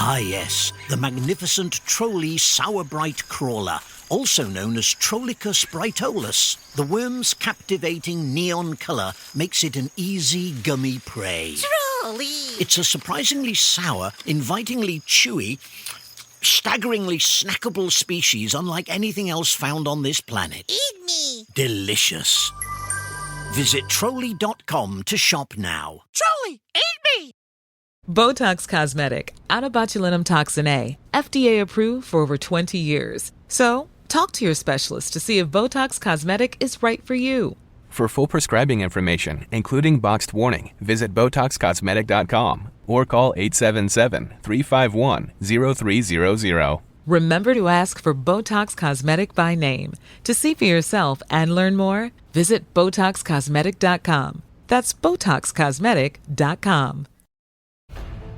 Ah yes, the magnificent Trolley Sourbright Crawler, also known as Trollicus brightolus. The worm's captivating neon colour makes it an easy, gummy prey. Trolley! It's a surprisingly sour, invitingly chewy, staggeringly snackable species unlike anything else found on this planet. Eat me! Delicious. Visit Trolley.com to shop now. Trolley, eat me! Botox Cosmetic, out of botulinum toxin A, FDA approved for over 20 years. So, talk to your specialist to see if Botox Cosmetic is right for you. For full prescribing information, including boxed warning, visit BotoxCosmetic.com or call 877-351-0300. Remember to ask for Botox Cosmetic by name. To see for yourself and learn more, visit BotoxCosmetic.com. That's BotoxCosmetic.com.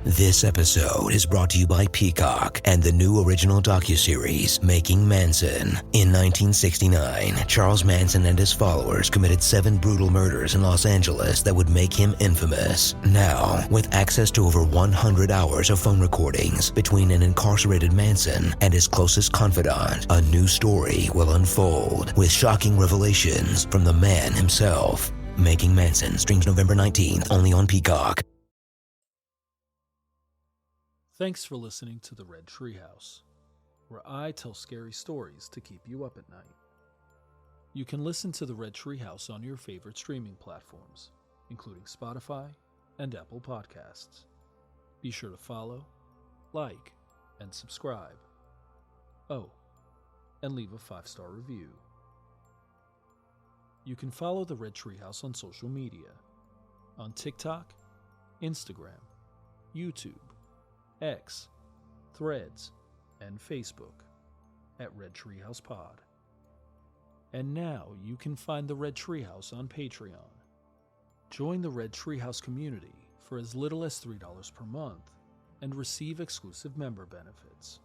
This episode is brought to you by Peacock and the new original docuseries, Making Manson. In 1969, Charles Manson and his followers committed 7 brutal murders in Los Angeles that would make him infamous. Now, with access to over 100 hours of phone recordings between an incarcerated Manson and his closest confidant, a new story will unfold with shocking revelations from the man himself. Making Manson streams November 19th, only on Peacock. Thanks for listening to the Red Treehouse, where I tell scary stories to keep you up at night. You can listen to the Red Treehouse on your favorite streaming platforms, including Spotify and Apple Podcasts. Be sure to follow, like, and subscribe. Oh, and leave a 5-star review. You can follow the Red Treehouse on social media, on TikTok, Instagram, YouTube, X, Threads, and Facebook at Red Treehouse Pod. And now you can find the Red Treehouse on Patreon. Join the Red Treehouse community for as little as $3 per month and receive exclusive member benefits.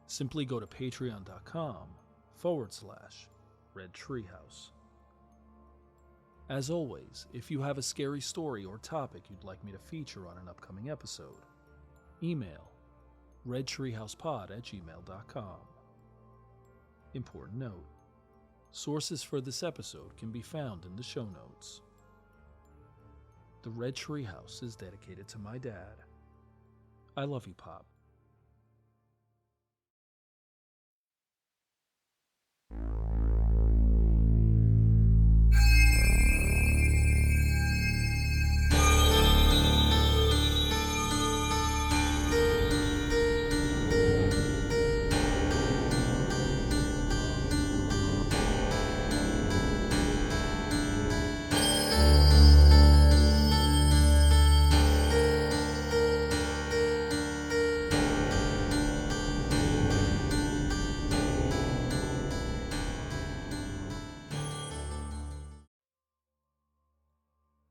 Simply go to patreon.com/Red Treehouse. As always, if you have a scary story or topic you'd like me to feature on an upcoming episode, email redtreehousepod@gmail.com. Important note: sources for this episode can be found in the show notes. The Red Treehouse is dedicated to my dad. I love you, Pop.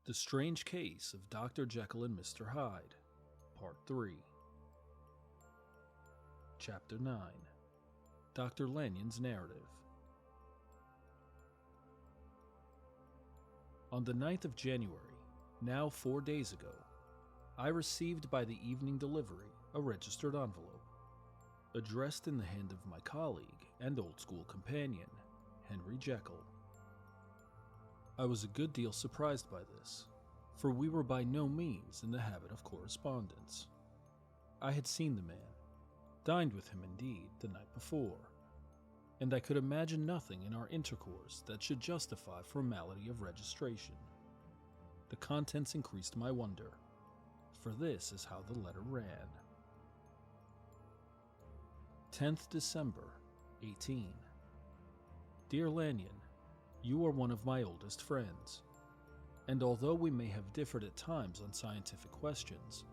The Strange Case of Dr. Jekyll and Mr. Hyde, Part 3. Chapter 9. Dr. Lanyon's Narrative. On the 9th of January, now 4 days ago, I received by the evening delivery a registered envelope, addressed in the hand of my colleague and old school companion, Henry Jekyll. I was a good deal surprised by this, for we were by no means in the habit of correspondence. I had seen the man, dined with him indeed, the night before, and I could imagine nothing in our intercourse that should justify formality of registration. The contents increased my wonder, for this is how the letter ran. 10th December, 18. Dear Lanyon, you are one of my oldest friends, and although we may have differed at times on scientific questions,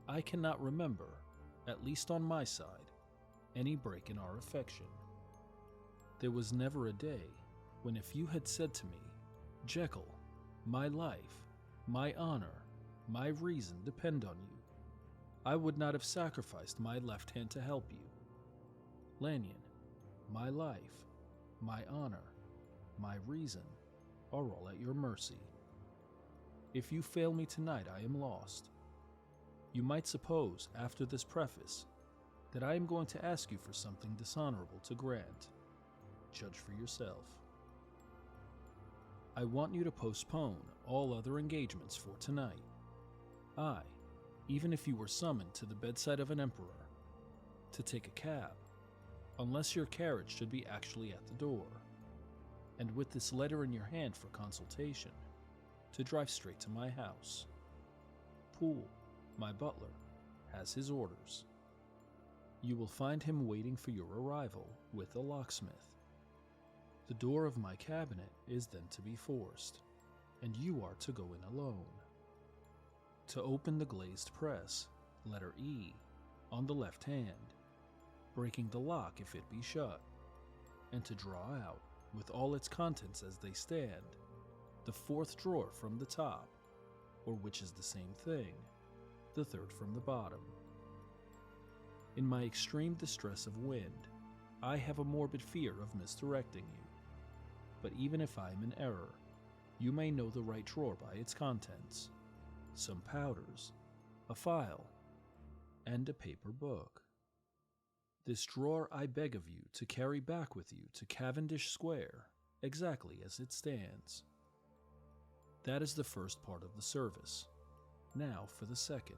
I cannot remember, at least on my side, any break in our affection. There was never a day when if you had said to me, Jekyll, my life, my honor, my reason depend on you, I would not have sacrificed my left hand to help you. Lanyon, my life, my honor, my reason are all at your mercy. If you fail me tonight, I am lost. You might suppose, after this preface, that I am going to ask you for something dishonorable to grant. Judge for yourself. I want you to postpone all other engagements for tonight. Even if you were summoned to the bedside of an emperor, to take a cab, unless your carriage should be actually at the door, and with this letter in your hand for consultation, to drive straight to my house. Poole, my butler, has his orders. You will find him waiting for your arrival with a locksmith. The door of my cabinet is then to be forced, and you are to go in alone. To open the glazed press, letter E, on the left hand, breaking the lock if it be shut, and to draw out, with all its contents as they stand, the fourth drawer from the top, or which is the same thing, the third from the bottom. In my extreme distress of wind, I have a morbid fear of misdirecting you. But even if I am in error, you may know the right drawer by its contents: some powders, a file, and a paper book. This drawer I beg of you to carry back with you to Cavendish Square, exactly as it stands. That is the first part of the service. Now for the second.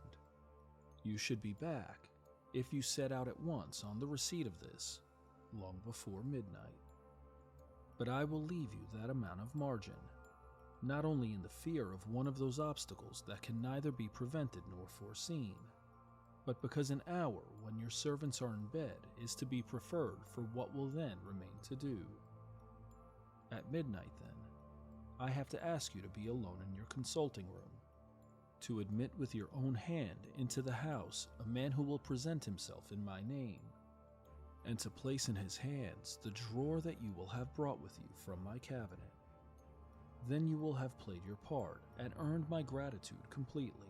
You should be back, if you set out at once on the receipt of this, long before midnight. But I will leave you that amount of margin, not only in the fear of one of those obstacles that can neither be prevented nor foreseen, but because an hour when your servants are in bed is to be preferred for what will then remain to do. At midnight, then, I have to ask you to be alone in your consulting room, to admit with your own hand into the house a man who will present himself in my name, and to place in his hands the drawer that you will have brought with you from my cabinet. Then you will have played your part and earned my gratitude completely.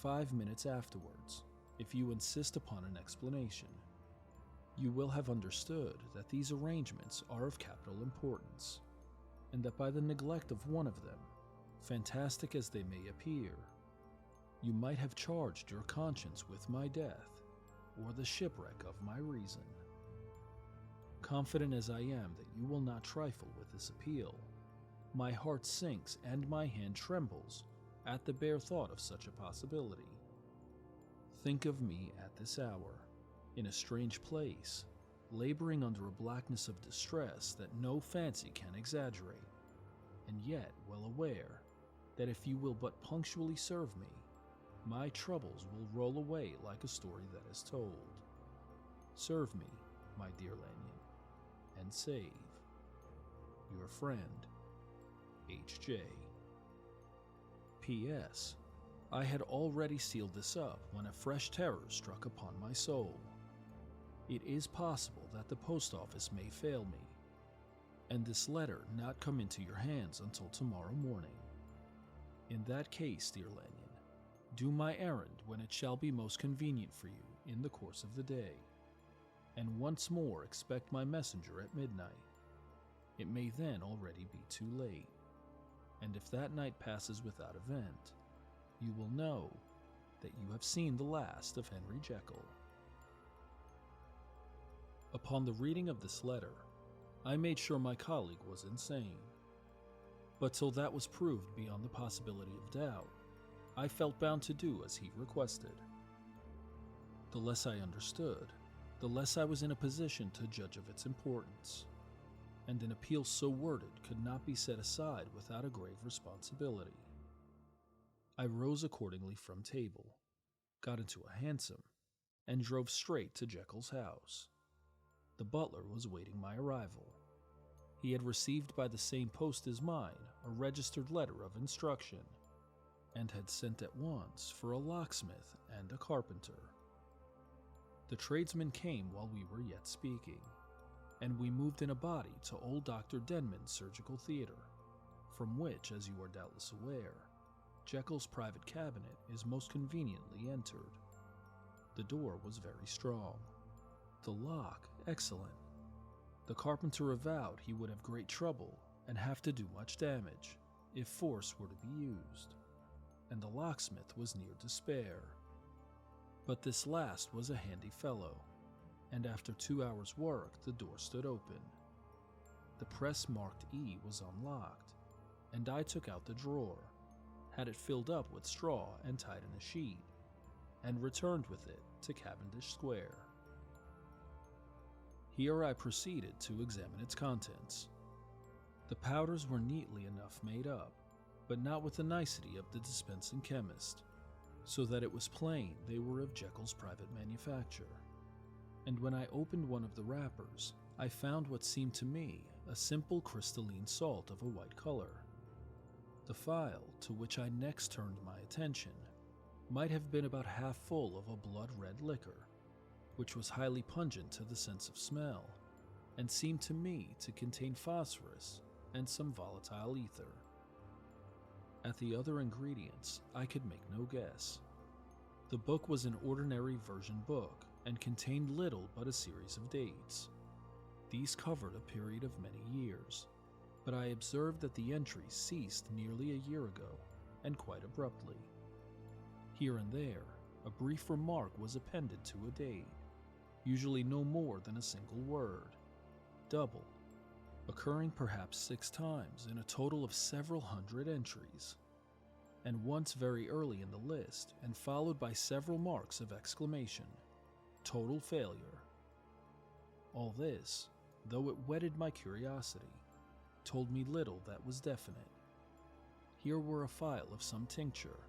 5 minutes afterwards, if you insist upon an explanation, you will have understood that these arrangements are of capital importance, and that by the neglect of one of them, fantastic as they may appear, you might have charged your conscience with my death, or the shipwreck of my reason. Confident as I am that you will not trifle with this appeal, my heart sinks and my hand trembles at the bare thought of such a possibility. Think of me at this hour, in a strange place, laboring under a blackness of distress that no fancy can exaggerate, and yet well aware that if you will but punctually serve me, my troubles will roll away like a story that is told. Serve me, my dear Lanyon, and save. Your friend, H.J. P.S. I had already sealed this up when a fresh terror struck upon my soul. It is possible that the post office may fail me, and this letter not come into your hands until tomorrow morning. In that case, dear Lanyon, do my errand when it shall be most convenient for you in the course of the day, and once more expect my messenger at midnight. It may then already be too late, and if that night passes without event, you will know that you have seen the last of Henry Jekyll. Upon the reading of this letter, I made sure my colleague was insane, but till that was proved beyond the possibility of doubt, I felt bound to do as he requested. The less I understood, the less I was in a position to judge of its importance, and an appeal so worded could not be set aside without a grave responsibility. I rose accordingly from table, got into a hansom, and drove straight to Jekyll's house. The butler was waiting my arrival. He had received by the same post as mine a registered letter of instruction, and had sent at once for a locksmith and a carpenter. The tradesmen came while we were yet speaking, and we moved in a body to old Dr. Denman's surgical theater, from which, as you are doubtless aware, Jekyll's private cabinet is most conveniently entered. The door was very strong, the lock excellent. The carpenter avowed he would have great trouble and have to do much damage if force were to be used, and the locksmith was near despair. But this last was a handy fellow, and after 2 hours' work, the door stood open. The press marked E was unlocked, and I took out the drawer, had it filled up with straw and tied in a sheet, and returned with it to Cavendish Square. Here I proceeded to examine its contents. The powders were neatly enough made up, but not with the nicety of the dispensing chemist, so that it was plain they were of Jekyll's private manufacture. And when I opened one of the wrappers, I found what seemed to me a simple crystalline salt of a white color. The phial, to which I next turned my attention, might have been about half full of a blood-red liquor, which was highly pungent to the sense of smell, and seemed to me to contain phosphorus and some volatile ether. At the other ingredients, I could make no guess. The book was an ordinary version book and contained little but a series of dates. These covered a period of many years, but I observed that the entries ceased nearly a year ago, and quite abruptly. Here and there, a brief remark was appended to a date, usually no more than a single word, double, occurring perhaps 6 times in a total of several hundred entries, and once very early in the list and followed by several marks of exclamation, total failure. All this, though it whetted my curiosity, told me little that was definite. Here were a phial of some tincture,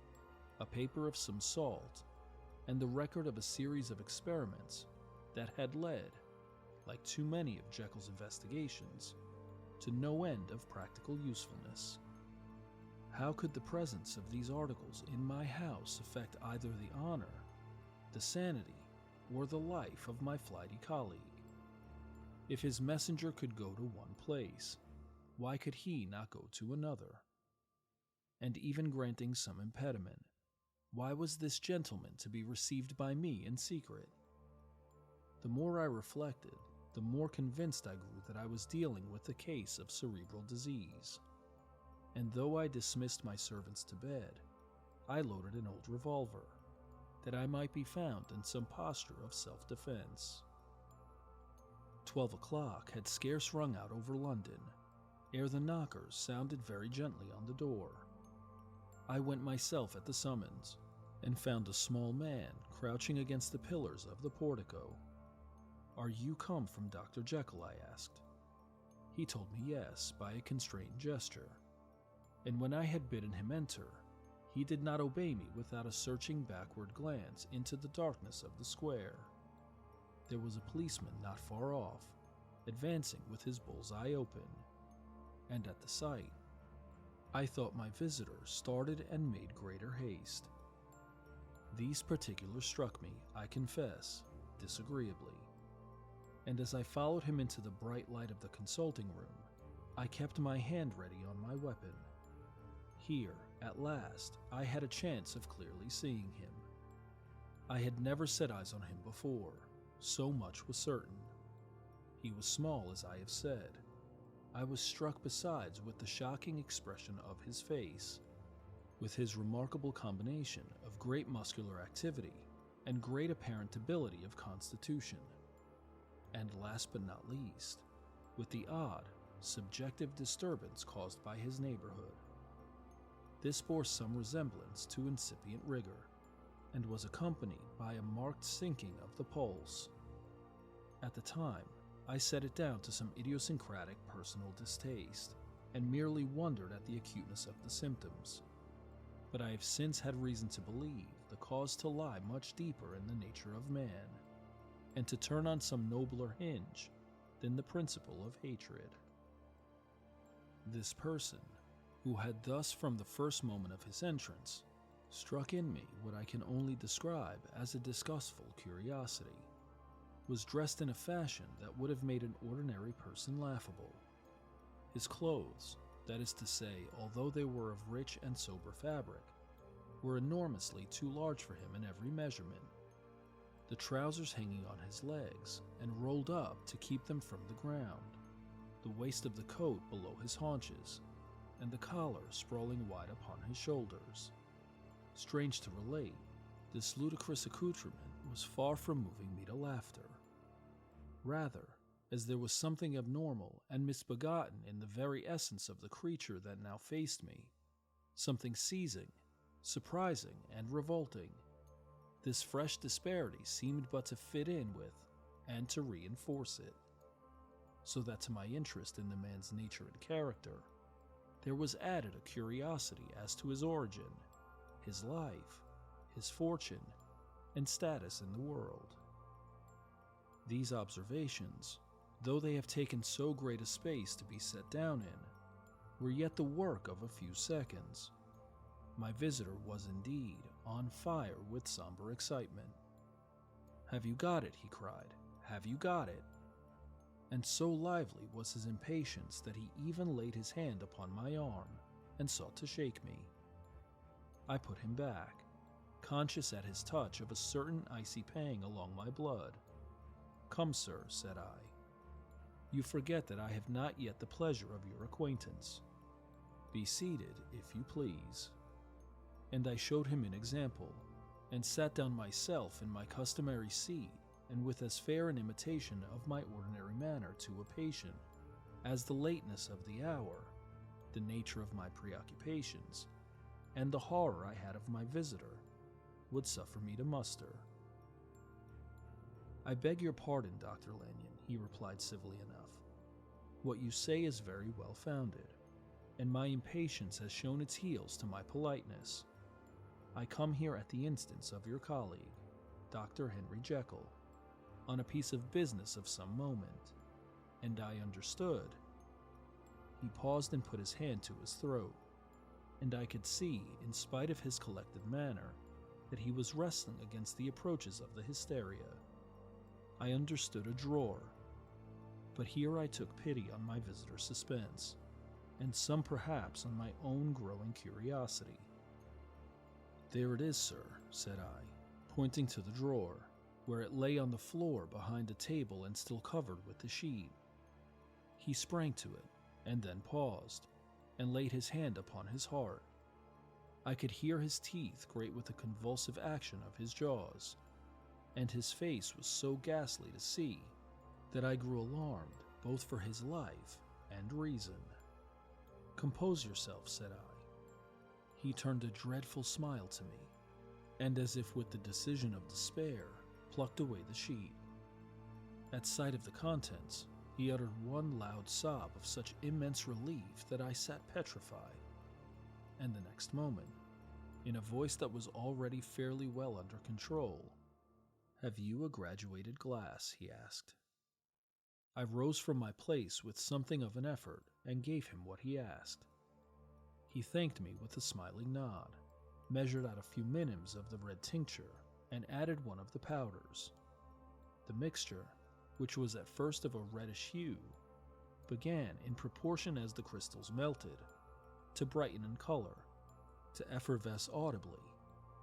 a paper of some salt, and the record of a series of experiments that had led, like too many of Jekyll's investigations, to no end of practical usefulness. How could the presence of these articles in my house affect either the honor, the sanity, or the life of my flighty colleague? If his messenger could go to one place, why could he not go to another? And even granting some impediment, why was this gentleman to be received by me in secret? The more I reflected, the more convinced I grew that I was dealing with a case of cerebral disease. And though I dismissed my servants to bed, I loaded an old revolver, that I might be found in some posture of self-defense. 12 o'clock had scarce rung out over London, ere the knockers sounded very gently on the door. I went myself at the summons, and found a small man crouching against the pillars of the portico. "Are you come from Dr. Jekyll?" I asked. He told me yes by a constrained gesture, and when I had bidden him enter, he did not obey me without a searching backward glance into the darkness of the square. There was a policeman not far off, advancing with his bull's-eye open, and at the sight, I thought my visitor started and made greater haste. These particulars struck me, I confess, disagreeably, and as I followed him into the bright light of the consulting room, I kept my hand ready on my weapon. Here, at last, I had a chance of clearly seeing him. I had never set eyes on him before, so much was certain. He was small, as I have said. I was struck besides with the shocking expression of his face, with his remarkable combination of great muscular activity and great apparent debility of constitution, and last but not least, with the odd, subjective disturbance caused by his neighborhood. This bore some resemblance to incipient rigor, and was accompanied by a marked sinking of the pulse. At the time, I set it down to some idiosyncratic personal distaste, and merely wondered at the acuteness of the symptoms. But I have since had reason to believe the cause to lie much deeper in the nature of man, and to turn on some nobler hinge than the principle of hatred. This person, who had thus from the first moment of his entrance struck in me what I can only describe as a disgustful curiosity, was dressed in a fashion that would have made an ordinary person laughable. His clothes, that is to say, although they were of rich and sober fabric, were enormously too large for him in every measurement, the trousers hanging on his legs and rolled up to keep them from the ground, the waist of the coat below his haunches, and the collar sprawling wide upon his shoulders. Strange to relate, this ludicrous accoutrement was far from moving me to laughter. Rather, as there was something abnormal and misbegotten in the very essence of the creature that now faced me, something seizing, surprising, and revolting, this fresh disparity seemed but to fit in with and to reinforce it, so that to my interest in the man's nature and character, there was added a curiosity as to his origin, his life, his fortune, and status in the world. These observations, though they have taken so great a space to be set down in, were yet the work of a few seconds. My visitor was indeed on fire with somber excitement. "Have you got it?" he cried. "Have you got it?" And so lively was his impatience that he even laid his hand upon my arm and sought to shake me. I put him back, conscious at his touch of a certain icy pang along my blood. "Come, sir," said I. "You forget that I have not yet the pleasure of your acquaintance. Be seated, if you please." And I showed him an example, and sat down myself in my customary seat, and with as fair an imitation of my ordinary manner to a patient as the lateness of the hour, the nature of my preoccupations, and the horror I had of my visitor would suffer me to muster. "I beg your pardon, Dr. Lanyon," he replied civilly enough. "What you say is very well founded, and my impatience has shown its heels to my politeness. I come here at the instance of your colleague, Dr. Henry Jekyll, on a piece of business of some moment, and I understood." He paused and put his hand to his throat, and I could see, in spite of his collected manner, that he was wrestling against the approaches of the hysteria. I understood a drawer, but here I took pity on my visitor's suspense, and some perhaps on my own growing curiosity. "There it is, sir," said I, pointing to the drawer, where it lay on the floor behind a table and still covered with the sheet. He sprang to it, and then paused, and laid his hand upon his heart. I could hear his teeth grate with the convulsive action of his jaws, and his face was so ghastly to see that I grew alarmed both for his life and reason. "Compose yourself," said I. He turned a dreadful smile to me, and as if with the decision of despair, plucked away the sheet. At sight of the contents, he uttered one loud sob of such immense relief that I sat petrified, and the next moment, in a voice that was already fairly well under control, "Have you a graduated glass?" he asked. I rose from my place with something of an effort and gave him what he asked. He thanked me with a smiling nod, measured out a few minims of the red tincture, and added one of the powders. The mixture, which was at first of a reddish hue, began, in proportion as the crystals melted, to brighten in color, to effervesce audibly,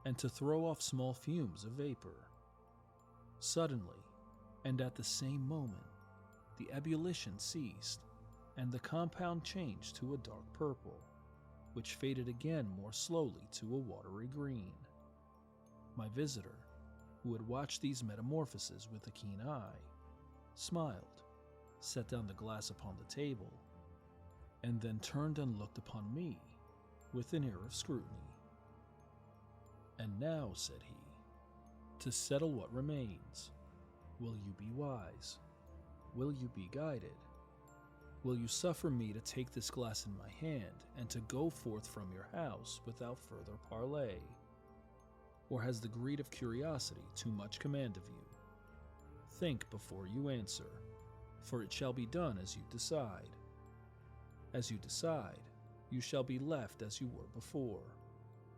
and to throw off small fumes of vapor. Suddenly, and at the same moment, the ebullition ceased, and the compound changed to a dark purple, which faded again more slowly to a watery green. My visitor, who had watched these metamorphoses with a keen eye, smiled, set down the glass upon the table, and then turned and looked upon me with an air of scrutiny. "And now," said he, "to settle what remains, will you be wise? Will you be guided? Will you suffer me to take this glass in my hand and to go forth from your house without further parley? Or has the greed of curiosity too much command of you? Think before you answer, for it shall be done as you decide. As you decide, you shall be left as you were before,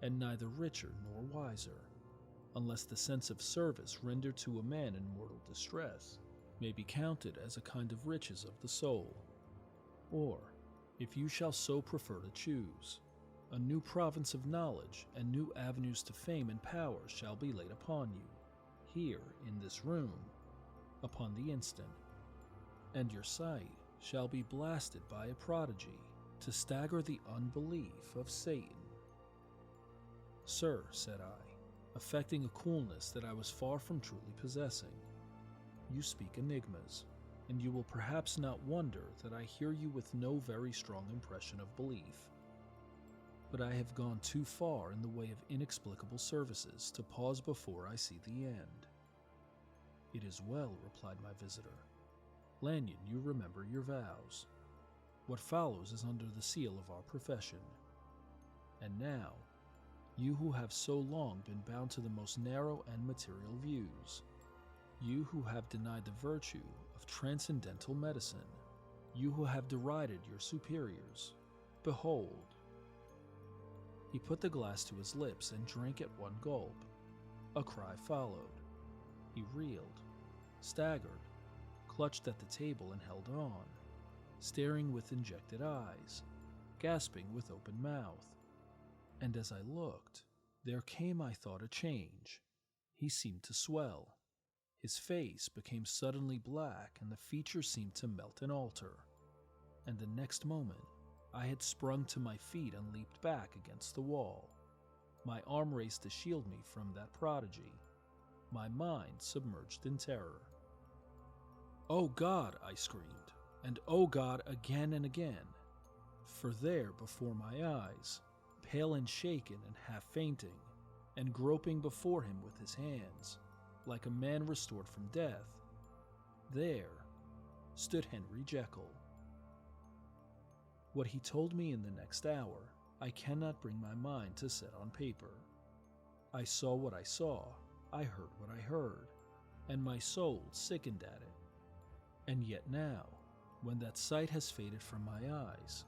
and neither richer nor wiser, unless the sense of service rendered to a man in mortal distress may be counted as a kind of riches of the soul. Or, if you shall so prefer to choose, a new province of knowledge and new avenues to fame and power shall be laid upon you, here in this room, upon the instant, and your sight shall be blasted by a prodigy to stagger the unbelief of Satan." "Sir," said I, affecting a coolness that I was far from truly possessing. You speak enigmas, and you will perhaps not wonder that I hear you with no very strong impression of belief. But I have gone too far in the way of inexplicable services to pause before I see the end. It is well, replied my visitor. Lanyon, you remember your vows. What follows is under the seal of our profession. And now, you who have so long been bound to the most narrow and material views, you who have denied the virtue of transcendental medicine, you who have derided your superiors, behold. He put the glass to his lips and drank at one gulp. A cry followed. He reeled, staggered, clutched at the table and held on, staring with injected eyes, gasping with open mouth. And as I looked, there came, I thought, a change. He seemed to swell. His face became suddenly black, and the features seemed to melt and alter. And the next moment, I had sprung to my feet and leaped back against the wall, my arm raised to shield me from that prodigy, my mind submerged in terror. "Oh God!" I screamed, and "Oh God!" again and again, for there before my eyes, pale and shaken and half fainting, and groping before him with his hands, like a man restored from death, there stood Henry Jekyll. What he told me in the next hour, I cannot bring my mind to set on paper. I saw what I saw, I heard what I heard, and my soul sickened at it. And yet now, when that sight has faded from my eyes,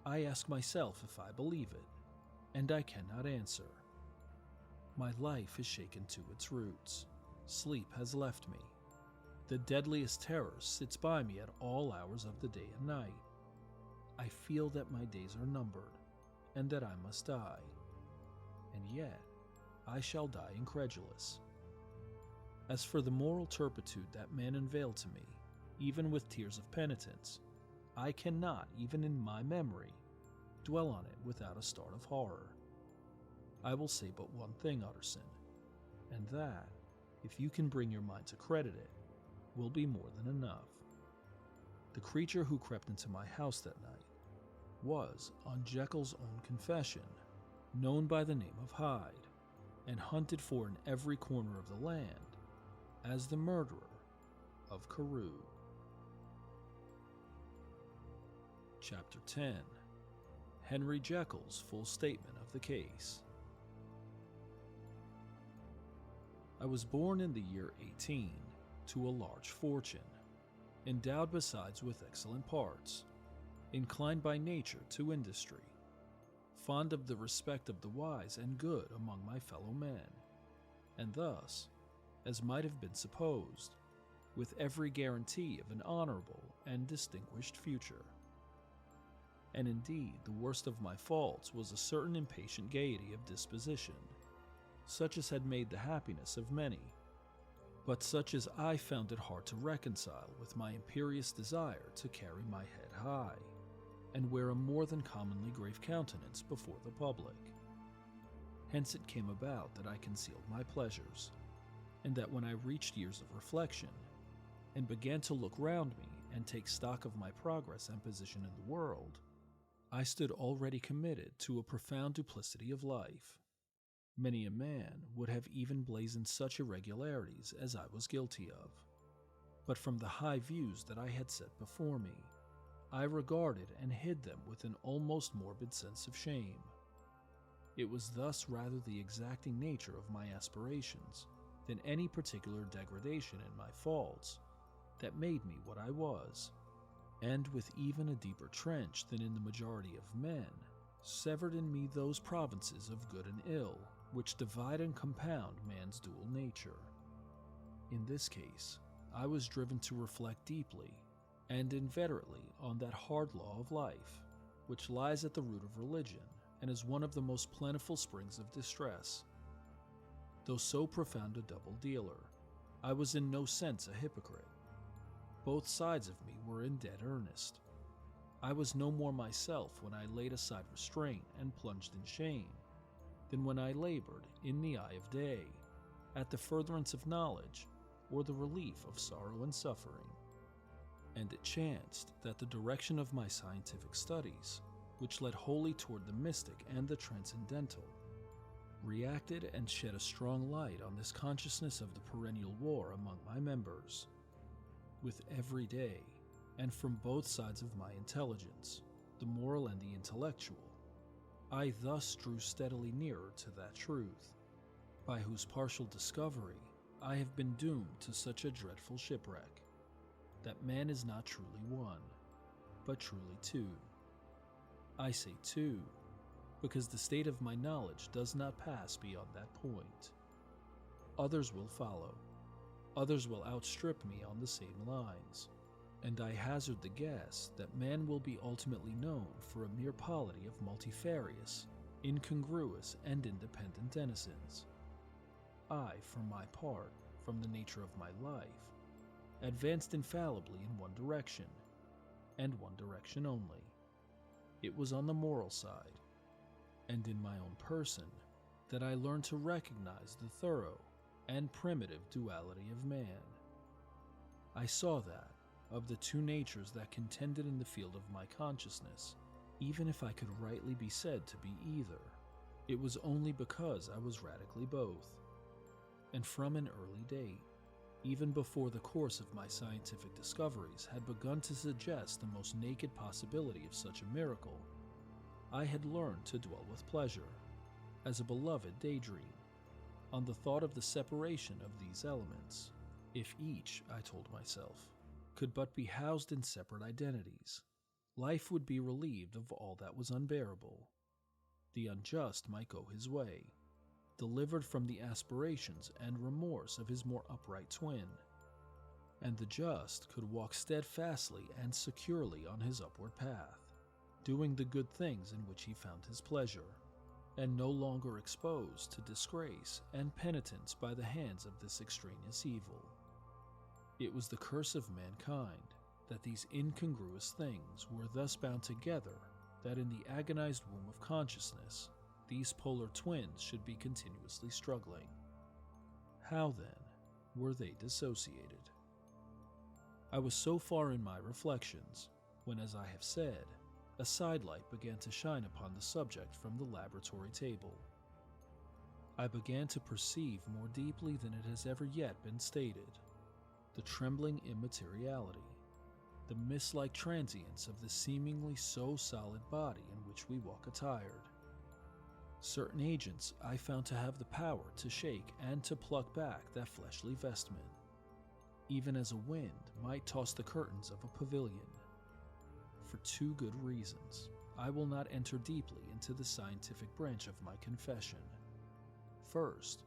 I ask myself if I believe it, and I cannot answer. My life is shaken to its roots. Sleep has left me. The deadliest terror sits by me at all hours of the day and night. I feel that my days are numbered, and that I must die. And yet, I shall die incredulous. As for the moral turpitude that man unveiled to me, even with tears of penitence, I cannot, even in my memory, dwell on it without a start of horror. I will say but one thing, Utterson, and that, if you can bring your mind to credit it, will be more than enough. The creature who crept into my house that night was, on Jekyll's own confession, known by the name of Hyde, and hunted for in every corner of the land as the murderer of Carew. Chapter 10. Henry Jekyll's full statement of the case. I was born in the year 18 to a large fortune, endowed besides with excellent parts, inclined by nature to industry, fond of the respect of the wise and good among my fellow men, and thus, as might have been supposed, with every guarantee of an honorable and distinguished future. And indeed, the worst of my faults was a certain impatient gaiety of disposition, such as had made the happiness of many, but such as I found it hard to reconcile with my imperious desire to carry my head high, and wear a more than commonly grave countenance before the public. Hence it came about that I concealed my pleasures, and that when I reached years of reflection, and began to look round me and take stock of my progress and position in the world, I stood already committed to a profound duplicity of life. Many a man would have even blazoned such irregularities as I was guilty of, but from the high views that I had set before me, I regarded and hid them with an almost morbid sense of shame. It was thus rather the exacting nature of my aspirations than any particular degradation in my faults that made me what I was, and with even a deeper trench than in the majority of men, severed in me those provinces of good and ill which divide and compound man's dual nature. In this case, I was driven to reflect deeply and inveterately on that hard law of life, which lies at the root of religion and is one of the most plentiful springs of distress. Though so profound a double dealer, I was in no sense a hypocrite. Both sides of me were in dead earnest. I was no more myself when I laid aside restraint and plunged in shame, than when I labored in the eye of day at the furtherance of knowledge or the relief of sorrow and suffering. And it chanced that the direction of my scientific studies, which led wholly toward the mystic and the transcendental, reacted and shed a strong light on this consciousness of the perennial war among my members. With every day, and from both sides of my intelligence, the moral and the intellectual, I thus drew steadily nearer to that truth, by whose partial discovery I have been doomed to such a dreadful shipwreck, that man is not truly one, but truly two. I say two, because the state of my knowledge does not pass beyond that point. Others will follow. Others will outstrip me on the same lines, and I hazard the guess that man will be ultimately known for a mere polity of multifarious, incongruous, and independent denizens. I, for my part, from the nature of my life, advanced infallibly in one direction, and one direction only. It was on the moral side, and in my own person, that I learned to recognize the thorough and primitive duality of man. I saw that, of the two natures that contended in the field of my consciousness, even if I could rightly be said to be either, it was only because I was radically both. And from an early date, even before the course of my scientific discoveries had begun to suggest the most naked possibility of such a miracle, I had learned to dwell with pleasure, as a beloved daydream, on the thought of the separation of these elements. If each, I told myself, could but be housed in separate identities, life would be relieved of all that was unbearable. The unjust might go his way, delivered from the aspirations and remorse of his more upright twin, and the just could walk steadfastly and securely on his upward path, doing the good things in which he found his pleasure, and no longer exposed to disgrace and penitence by the hands of this extraneous evil. It was the curse of mankind that these incongruous things were thus bound together, that in the agonized womb of consciousness, these polar twins should be continuously struggling. How, then, were they dissociated? I was so far in my reflections when, as I have said, a sidelight began to shine upon the subject from the laboratory table. I began to perceive more deeply than it has ever yet been stated the trembling immateriality, the mist-like transience of the seemingly so solid body in which we walk attired. Certain agents I found to have the power to shake and to pluck back that fleshly vestment, even as a wind might toss the curtains of a pavilion. For two good reasons, I will not enter deeply into the scientific branch of my confession. First,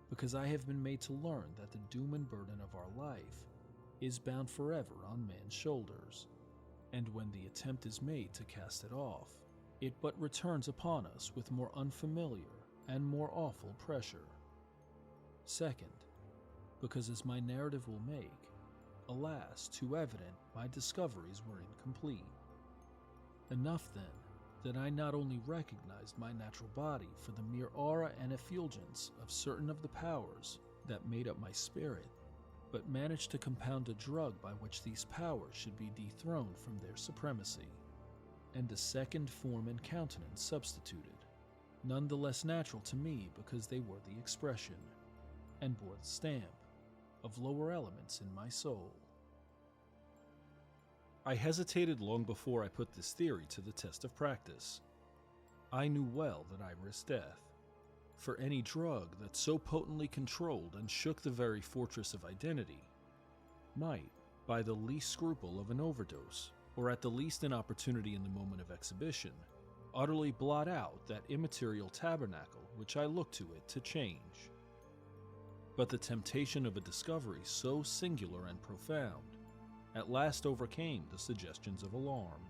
because I have been made to learn that the doom and burden of our life is bound forever on man's shoulders, and when the attempt is made to cast it off, it but returns upon us with more unfamiliar and more awful pressure. Second, because as my narrative will make, alas, too evident, my discoveries were incomplete. Enough, then, that I not only recognized my natural body for the mere aura and effulgence of certain of the powers that made up my spirit, but managed to compound a drug by which these powers should be dethroned from their supremacy, and a second form and countenance substituted, none the less natural to me because they were the expression, and bore the stamp, of lower elements in my soul. I hesitated long before I put this theory to the test of practice. I knew well that I risked death, for any drug that so potently controlled and shook the very fortress of identity might, by the least scruple of an overdose, or at the least inopportunity in the moment of exhibition, utterly blot out that immaterial tabernacle which I looked to it to change. But the temptation of a discovery so singular and profound at last overcame the suggestions of alarm.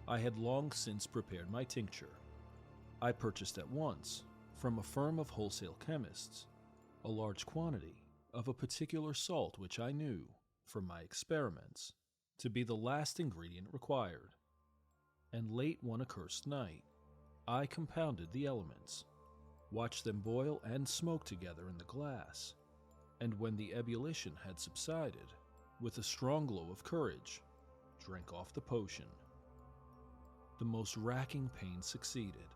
I had long since prepared my tincture. I purchased at once, from a firm of wholesale chemists, a large quantity of a particular salt which I knew, from my experiments, to be the last ingredient required. And late one accursed night, I compounded the elements, watched them boil and smoke together in the glass, and when the ebullition had subsided, with a strong glow of courage, drank off the potion. The most racking pain succeeded,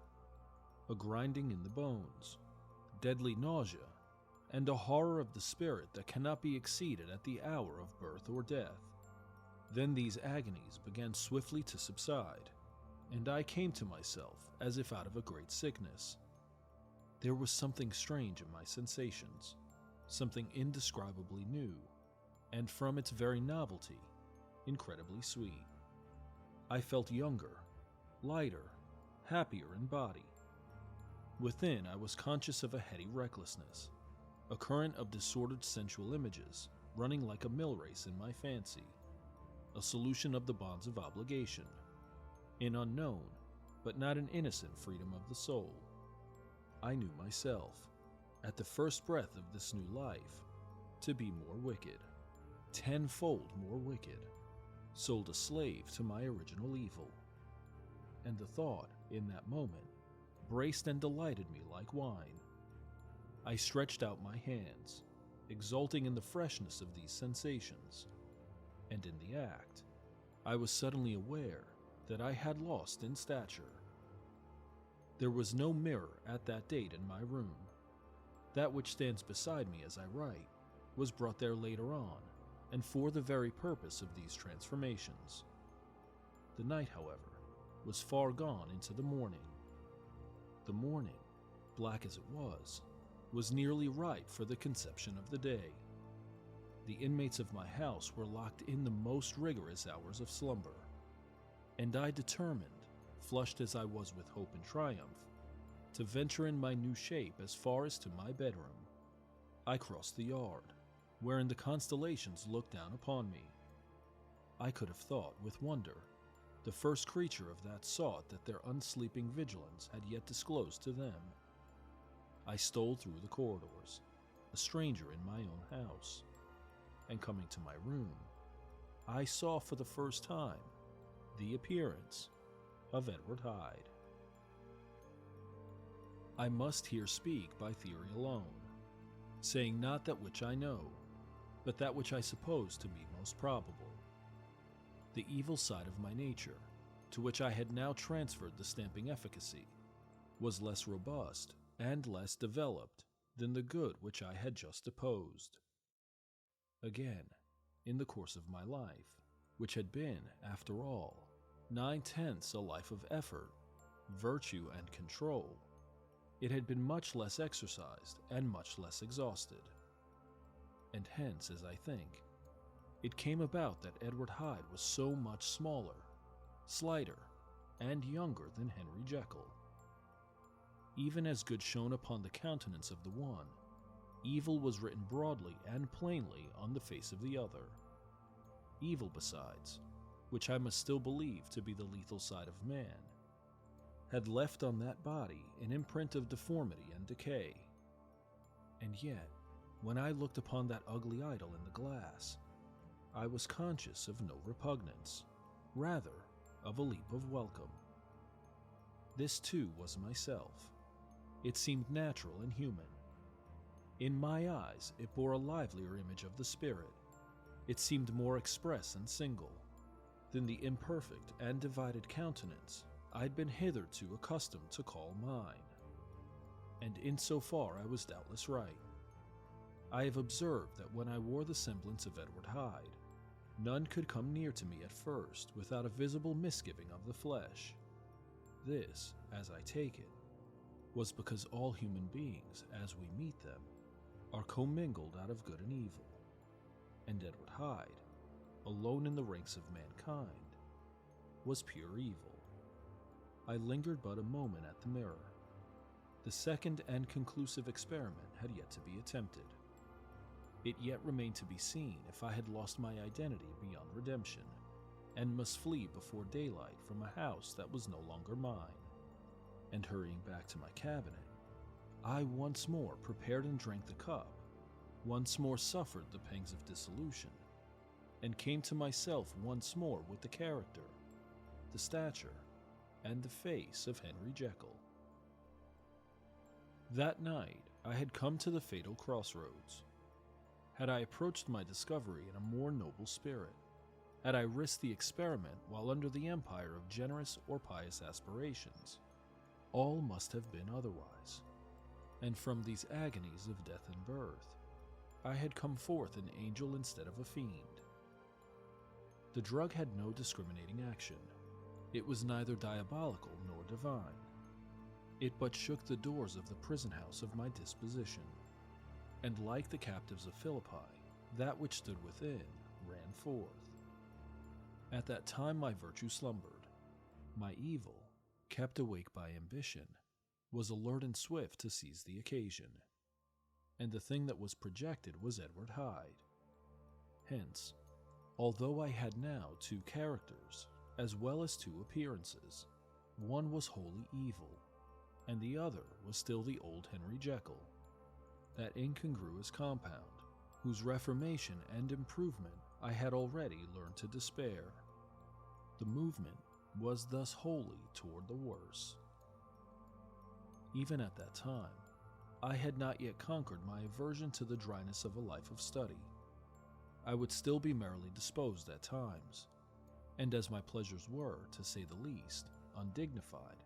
a grinding in the bones, deadly nausea, and a horror of the spirit that cannot be exceeded at the hour of birth or death. Then these agonies began swiftly to subside, and I came to myself as if out of a great sickness. There was something strange in my sensations, something indescribably new, and from its very novelty, incredibly sweet. I felt younger, lighter, happier in body. Within, I was conscious of a heady recklessness, a current of disordered sensual images running like a mill race in my fancy, a solution of the bonds of obligation, an unknown, but not an innocent freedom of the soul. I knew myself, at the first breath of this new life, to be more wicked, tenfold more wicked, sold a slave to my original evil. And the thought, in that moment, braced and delighted me like wine. I stretched out my hands, exulting in the freshness of these sensations, and in the act, I was suddenly aware that I had lost in stature. There was no mirror at that date in my room. That which stands beside me as I write was brought there later on, and for the very purpose of these transformations. The night, however, was far gone into the morning. The morning, black as it was nearly ripe for the conception of the day. The inmates of my house were locked in the most rigorous hours of slumber, and I determined, flushed as I was with hope and triumph, to venture in my new shape as far as to my bedroom. I crossed the yard, wherein the constellations looked down upon me. I could have thought, with wonder, the first creature of that sort that their unsleeping vigilance had yet disclosed to them. I stole through the corridors, a stranger in my own house, and coming to my room, I saw for the first time the appearance of Edward Hyde. I must here speak by theory alone, saying not that which I know, but that which I suppose to be most probable. The evil side of my nature, to which I had now transferred the stamping efficacy, was less robust and less developed than the good which I had just opposed. Again, in the course of my life, which had been, after all, 9/10 a life of effort, virtue, and control, it had been much less exercised and much less exhausted. And hence, as I think, it came about that Edward Hyde was so much smaller, slighter, and younger than Henry Jekyll. Even as good shone upon the countenance of the one, evil was written broadly and plainly on the face of the other. Evil, besides, which I must still believe to be the lethal side of man, had left on that body an imprint of deformity and decay. And yet, when I looked upon that ugly idol in the glass, I was conscious of no repugnance, rather of a leap of welcome. This too was myself. It seemed natural and human. In my eyes, it bore a livelier image of the spirit. It seemed more express and single than the imperfect and divided countenance I'd been hitherto accustomed to call mine. And insofar I was doubtless right. I have observed that when I wore the semblance of Edward Hyde, none could come near to me at first without a visible misgiving of the flesh. This, as I take it, was because all human beings, as we meet them, are commingled out of good and evil, and Edward Hyde, alone in the ranks of mankind, was pure evil. I lingered but a moment at the mirror. The second and conclusive experiment had yet to be attempted. It yet remained to be seen if I had lost my identity beyond redemption, and must flee before daylight from a house that was no longer mine. And hurrying back to my cabinet, I once more prepared and drank the cup, once more suffered the pangs of dissolution, and came to myself once more with the character, the stature, and the face of Henry Jekyll. That night, I had come to the fatal crossroads. Had I approached my discovery in a more noble spirit, had I risked the experiment while under the empire of generous or pious aspirations, all must have been otherwise. And from these agonies of death and birth, I had come forth an angel instead of a fiend. The drug had no discriminating action. It was neither diabolical nor divine. It but shook the doors of the prison house of my disposition, and like the captives of Philippi, that which stood within ran forth. At that time my virtue slumbered. My evil, kept awake by ambition, was alert and swift to seize the occasion. And the thing that was projected was Edward Hyde. Hence, although I had now two characters, as well as two appearances, one was wholly evil, and the other was still the old Henry Jekyll, that incongruous compound, whose reformation and improvement I had already learned to despair. The movement was thus wholly toward the worse. Even at that time, I had not yet conquered my aversion to the dryness of a life of study. I would still be merrily disposed at times, and as my pleasures were, to say the least, undignified,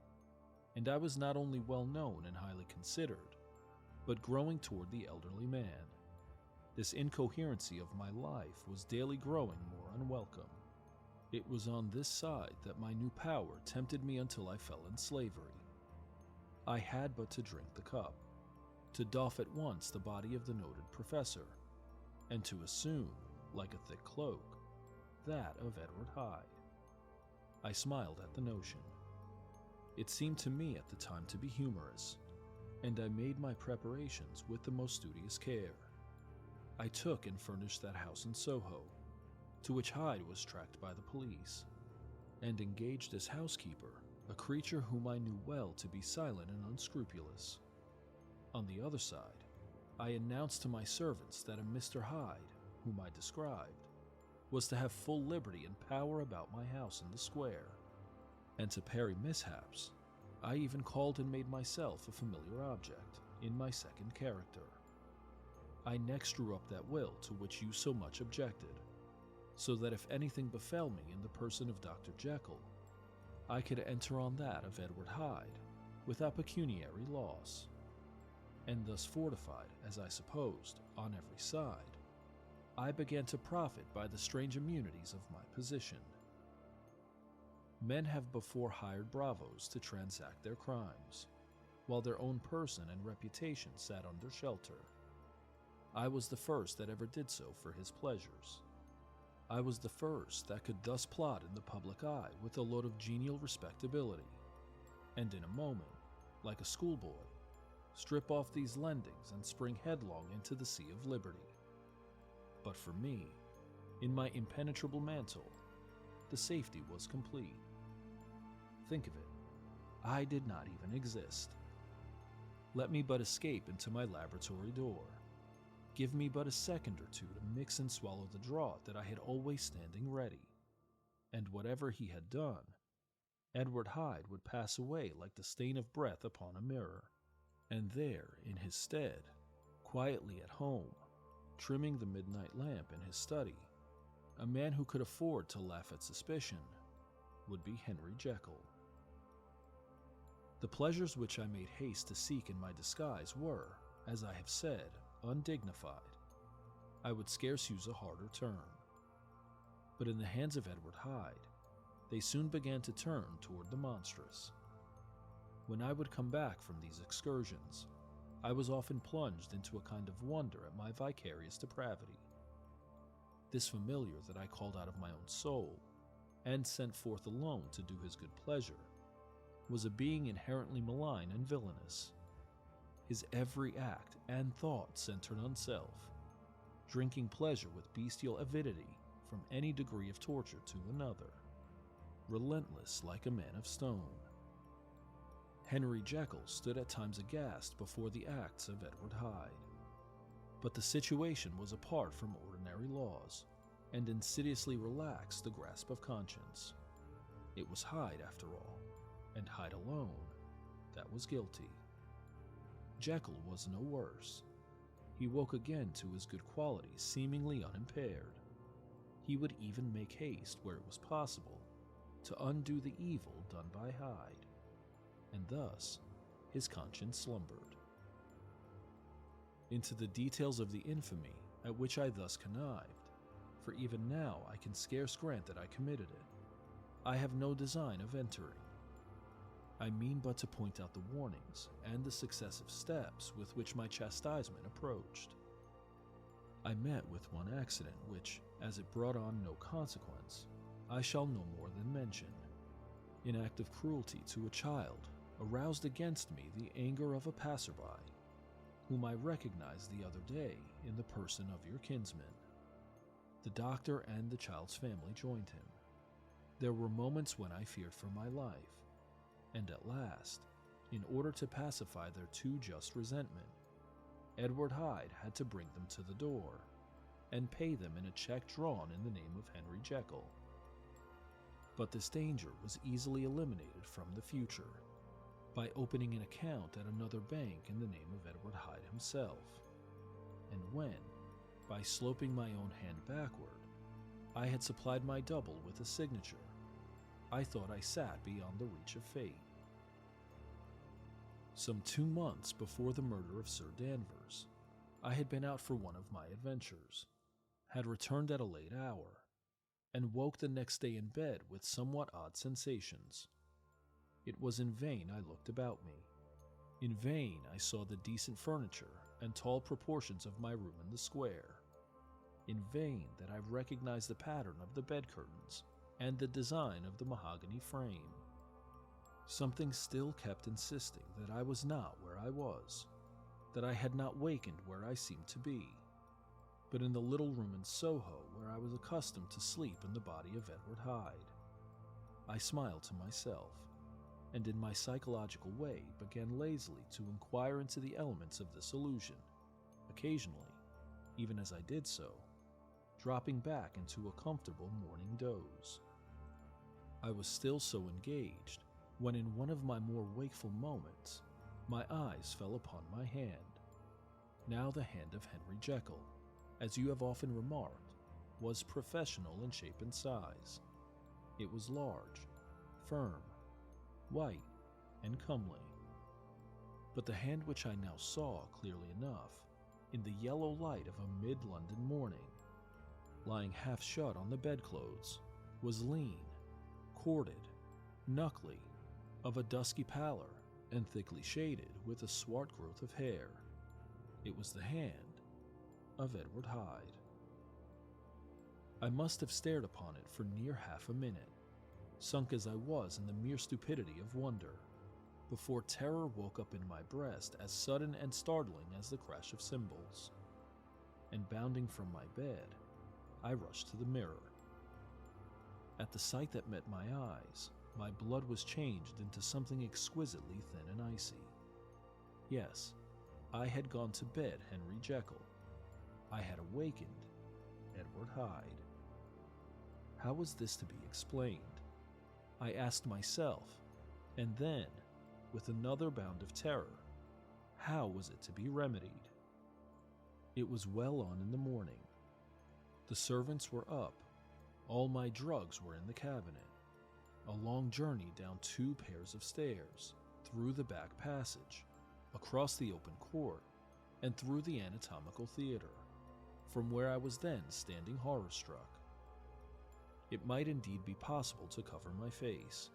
and I was not only well known and highly considered, but growing toward the elderly man, this incoherency of my life was daily growing more unwelcome. It was on this side that my new power tempted me until I fell in slavery. I had but to drink the cup, to doff at once the body of the noted professor, and to assume, like a thick cloak, that of Edward Hyde. I smiled at the notion. It seemed to me at the time to be humorous, and I made my preparations with the most studious care. I took and furnished that house in Soho, to which Hyde was tracked by the police, and engaged as housekeeper a creature whom I knew well to be silent and unscrupulous. On the other side, I announced to my servants that a Mr. Hyde, whom I described, was to have full liberty and power about my house in the square, and to parry mishaps, I even called and made myself a familiar object in my second character. I next drew up that will to which you so much objected, so that if anything befell me in the person of Dr. Jekyll, I could enter on that of Edward Hyde without pecuniary loss. And thus fortified, as I supposed, on every side, I began to profit by the strange immunities of my position. Men have before hired bravos to transact their crimes, while their own person and reputation sat under shelter. I was the first that ever did so for his pleasures. I was the first that could thus plot in the public eye with a load of genial respectability, and in a moment, like a schoolboy, strip off these lendings and spring headlong into the sea of liberty. But for me, in my impenetrable mantle, the safety was complete. Think of it, I did not even exist. Let me but escape into my laboratory door. Give me but a second or two to mix and swallow the draught that I had always standing ready, and whatever he had done, Edward Hyde would pass away like the stain of breath upon a mirror, and there, in his stead, quietly at home, trimming the midnight lamp in his study, a man who could afford to laugh at suspicion, would be Henry Jekyll. The pleasures which I made haste to seek in my disguise were, as I have said, undignified. I would scarce use a harder term. But in the hands of Edward Hyde, they soon began to turn toward the monstrous. When I would come back from these excursions, I was often plunged into a kind of wonder at my vicarious depravity. This familiar that I called out of my own soul, and sent forth alone to do his good pleasure, was a being inherently malign and villainous. His every act and thought centered on self, drinking pleasure with bestial avidity from any degree of torture to another, relentless like a man of stone. Henry Jekyll stood at times aghast before the acts of Edward Hyde, but the situation was apart from ordinary laws, and insidiously relaxed the grasp of conscience. It was Hyde, after all, and Hyde alone, that was guilty. Jekyll was no worse. He woke again to his good qualities, seemingly unimpaired. He would even make haste where it was possible to undo the evil done by Hyde, and thus his conscience slumbered. Into the details of the infamy at which I thus connived, for even now I can scarce grant that I committed it, I have no design of entering. I mean but to point out the warnings and the successive steps with which my chastisement approached. I met with one accident which, as it brought on no consequence, I shall no more than mention. An act of cruelty to a child aroused against me the anger of a passerby, whom I recognized the other day in the person of your kinsman. The doctor and the child's family joined him. There were moments when I feared for my life, and at last, in order to pacify their too just resentment, Edward Hyde had to bring them to the door and pay them in a check drawn in the name of Henry Jekyll. But this danger was easily eliminated from the future by opening an account at another bank in the name of Edward Hyde himself. And when, by sloping my own hand backward, I had supplied my double with a signature, I thought I sat beyond the reach of fate. Some 2 months before the murder of Sir Danvers, I had been out for one of my adventures, had returned at a late hour, and woke the next day in bed with somewhat odd sensations. It was in vain I looked about me. In vain I saw the decent furniture and tall proportions of my room in the square. In vain that I recognized the pattern of the bed curtains and the design of the mahogany frame. Something still kept insisting that I was not where I was, that I had not wakened where I seemed to be, but in the little room in Soho where I was accustomed to sleep in the body of Edward Hyde. I smiled to myself, and in my psychological way began lazily to inquire into the elements of this illusion, occasionally, even as I did so, dropping back into a comfortable morning doze. I was still so engaged when in one of my more wakeful moments, my eyes fell upon my hand. Now the hand of Henry Jekyll, as you have often remarked, was professional in shape and size. It was large, firm, white, and comely. But the hand which I now saw clearly enough, in the yellow light of a mid-London morning, lying half shut on the bedclothes, was lean, corded, knuckly, of a dusky pallor, and thickly shaded with a swart growth of hair. It was the hand of Edward Hyde. I must have stared upon it for near half a minute, sunk as I was in the mere stupidity of wonder, before terror woke up in my breast as sudden and startling as the crash of cymbals. And bounding from my bed, I rushed to the mirror. At the sight that met my eyes, my blood was changed into something exquisitely thin and icy. Yes, I had gone to bed Henry Jekyll. I had awakened Edward Hyde. How was this to be explained? I asked myself, and then, with another bound of terror, how was it to be remedied? It was well on in the morning. The servants were up. All my drugs were in the cabinet. A long journey down 2 pairs of stairs, through the back passage, across the open court, and through the anatomical theater, from where I was then standing horror-struck. It might indeed be possible to cover my face,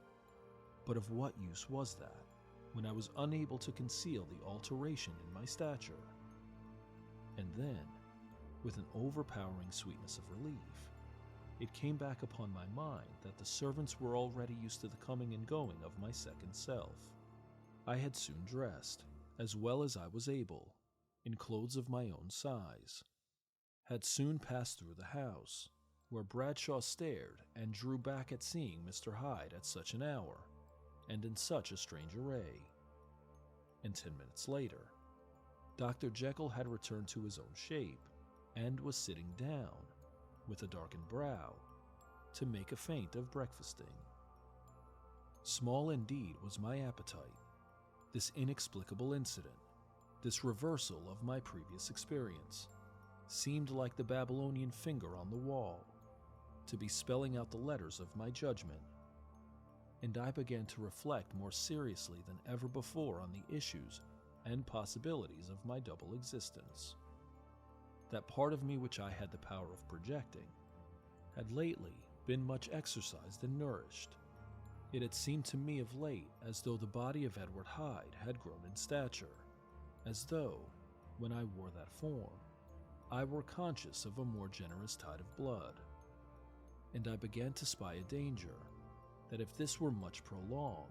but of what use was that, when I was unable to conceal the alteration in my stature? And then, with an overpowering sweetness of relief, it came back upon my mind that the servants were already used to the coming and going of my second self. I had soon dressed, as well as I was able, in clothes of my own size, had soon passed through the house, where Bradshaw stared and drew back at seeing Mr. Hyde at such an hour, and in such a strange array. And 10 minutes later, Dr. Jekyll had returned to his own shape, and was sitting down, with a darkened brow, to make a feint of breakfasting. Small indeed was my appetite. This inexplicable incident, This reversal of my previous experience seemed like the Babylonian finger on the wall, to be spelling out the letters of my judgment, and I began to reflect more seriously than ever before on the issues and possibilities of my double existence. That part of me which I had the power of projecting had lately been much exercised and nourished. It had seemed to me of late as though the body of Edward Hyde had grown in stature, as though, when I wore that form, I were conscious of a more generous tide of blood. And I began to spy a danger that if this were much prolonged,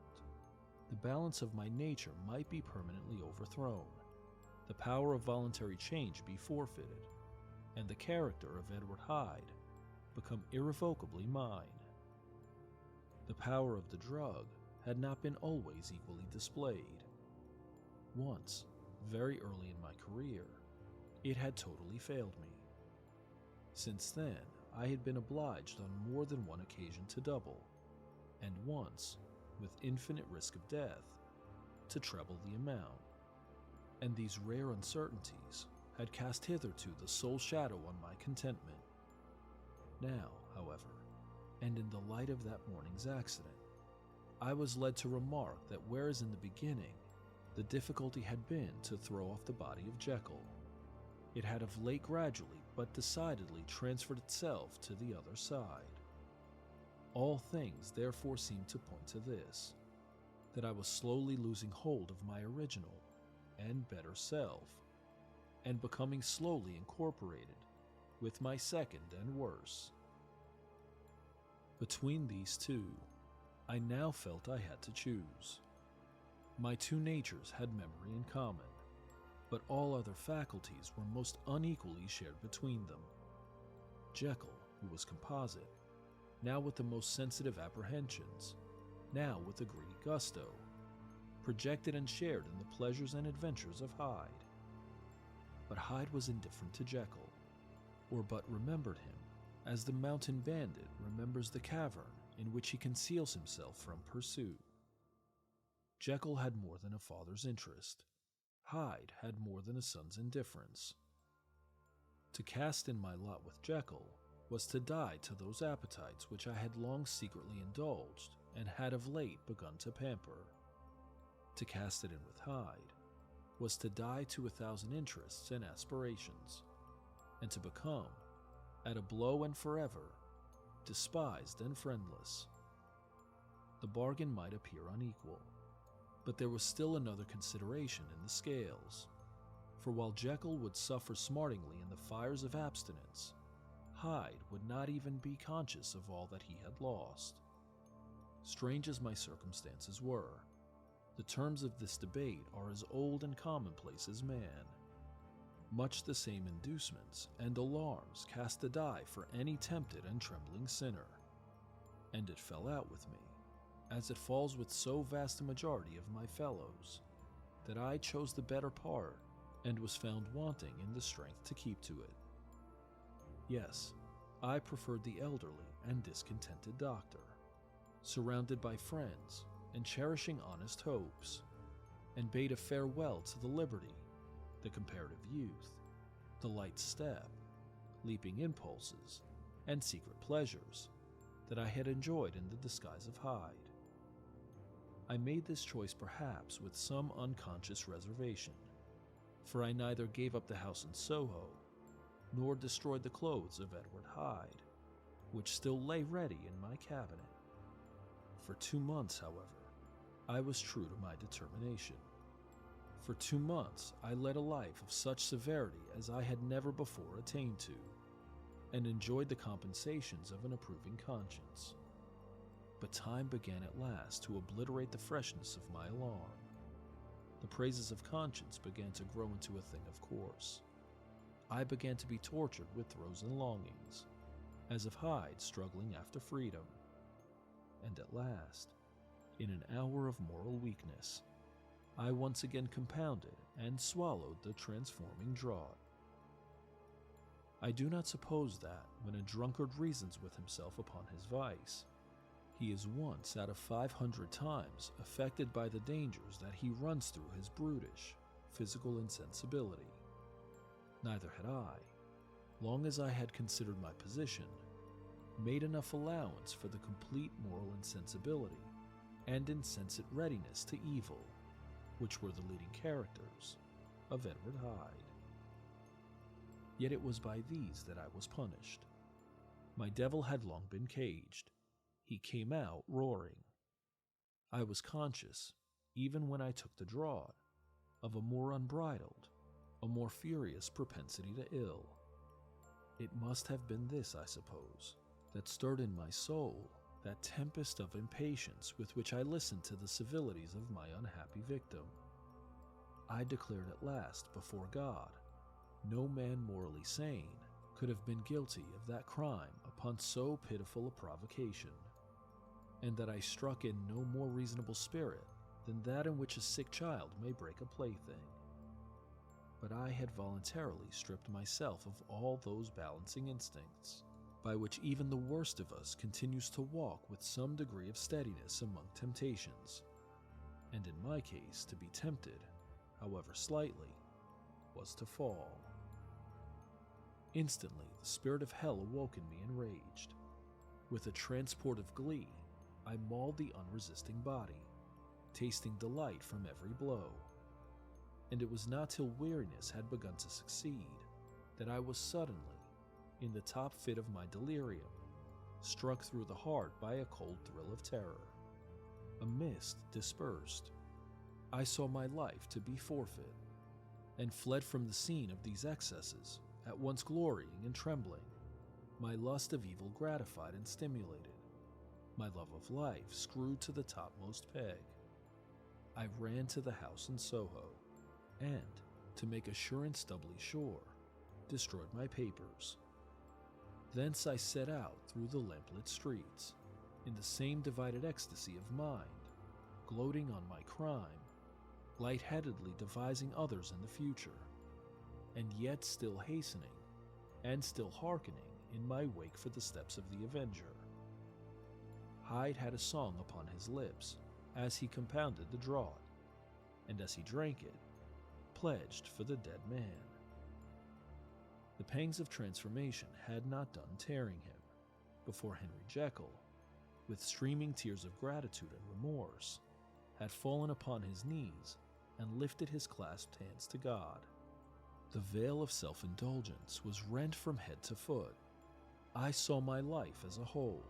the balance of my nature might be permanently overthrown, the power of voluntary change be forfeited, and the character of Edward Hyde become irrevocably mine. The power of the drug had not been always equally displayed. Once, very early in my career, it had totally failed me. Since then, I had been obliged on more than one occasion to double, and once, with infinite risk of death, to treble the amount. And these rare uncertainties had cast hitherto the sole shadow on my contentment. Now, however, and in the light of that morning's accident, I was led to remark that whereas in the beginning the difficulty had been to throw off the body of Jekyll, it had of late gradually but decidedly transferred itself to the other side. All things therefore seemed to point to this, that I was slowly losing hold of my original and better self, and becoming slowly incorporated with my second and worse. Between these two, I now felt I had to choose. My two natures had memory in common, but all other faculties were most unequally shared between them. Jekyll, who was composite, now with the most sensitive apprehensions, now with a greedy gusto, projected and shared in the pleasures and adventures of Hyde. But Hyde was indifferent to Jekyll, or but remembered him, as the mountain bandit remembers the cavern in which he conceals himself from pursuit. Jekyll had more than a father's interest. Hyde had more than a son's indifference. To cast in my lot with Jekyll was to die to those appetites which I had long secretly indulged and had of late begun to pamper. To cast it in with Hyde was to die to 1,000 interests and aspirations, and to become, at a blow and forever, despised and friendless. The bargain might appear unequal, but there was still another consideration in the scales, for while Jekyll would suffer smartingly in the fires of abstinence, Hyde would not even be conscious of all that he had lost. Strange as my circumstances were, the terms of this debate are as old and commonplace as man. Much the same inducements and alarms cast the die for any tempted and trembling sinner. And it fell out with me, as it falls with so vast a majority of my fellows, that I chose the better part and was found wanting in the strength to keep to it. Yes, I preferred the elderly and discontented doctor, surrounded by friends and cherishing honest hopes, and bade a farewell to the liberty, the comparative youth, the light step, leaping impulses, and secret pleasures that I had enjoyed in the disguise of Hyde. I made this choice perhaps with some unconscious reservation, for I neither gave up the house in Soho, nor destroyed the clothes of Edward Hyde, which still lay ready in my cabinet. For 2 months, however, I was true to my determination. For 2 months I led a life of such severity as I had never before attained to, and enjoyed the compensations of an approving conscience. But time began at last to obliterate the freshness of my alarm. The praises of conscience began to grow into a thing of course. I began to be tortured with throes and longings, as of Hyde struggling after freedom. And at last, in an hour of moral weakness, I once again compounded and swallowed the transforming draught. I do not suppose that, when a drunkard reasons with himself upon his vice, he is once out of 500 times affected by the dangers that he runs through his brutish, physical insensibility. Neither had I, long as I had considered my position, made enough allowance for the complete moral insensibility and insensate readiness to evil, which were the leading characters of Edward Hyde. Yet it was by these that I was punished. My devil had long been caged. He came out roaring. I was conscious, even when I took the draught, of a more unbridled, a more furious propensity to ill. It must have been this, I suppose, that stirred in my soul that tempest of impatience with which I listened to the civilities of my unhappy victim. I declared at last before God, no man morally sane could have been guilty of that crime upon so pitiful a provocation, and that I struck in no more reasonable spirit than that in which a sick child may break a plaything. But I had voluntarily stripped myself of all those balancing instincts, by which even the worst of us continues to walk with some degree of steadiness among temptations, and in my case to be tempted, however slightly, was to fall. Instantly the spirit of hell awoke in me enraged. With a transport of glee, I mauled the unresisting body, tasting delight from every blow. And it was not till weariness had begun to succeed that I was suddenly, in the top fit of my delirium, struck through the heart by a cold thrill of terror. A mist dispersed. I saw my life to be forfeit, and fled from the scene of these excesses, at once glorying and trembling, my lust of evil gratified and stimulated, my love of life screwed to the topmost peg. I ran to the house in Soho, and, to make assurance doubly sure, destroyed my papers. Thence I set out through the lamplit streets, in the same divided ecstasy of mind, gloating on my crime, lightheadedly devising others in the future, and yet still hastening, and still hearkening in my wake for the steps of the avenger. Hyde had a song upon his lips as he compounded the draught, and as he drank it, pledged for the dead man. The pangs of transformation had not done tearing him, before Henry Jekyll, with streaming tears of gratitude and remorse, had fallen upon his knees and lifted his clasped hands to God. The veil of self-indulgence was rent from head to foot. I saw my life as a whole.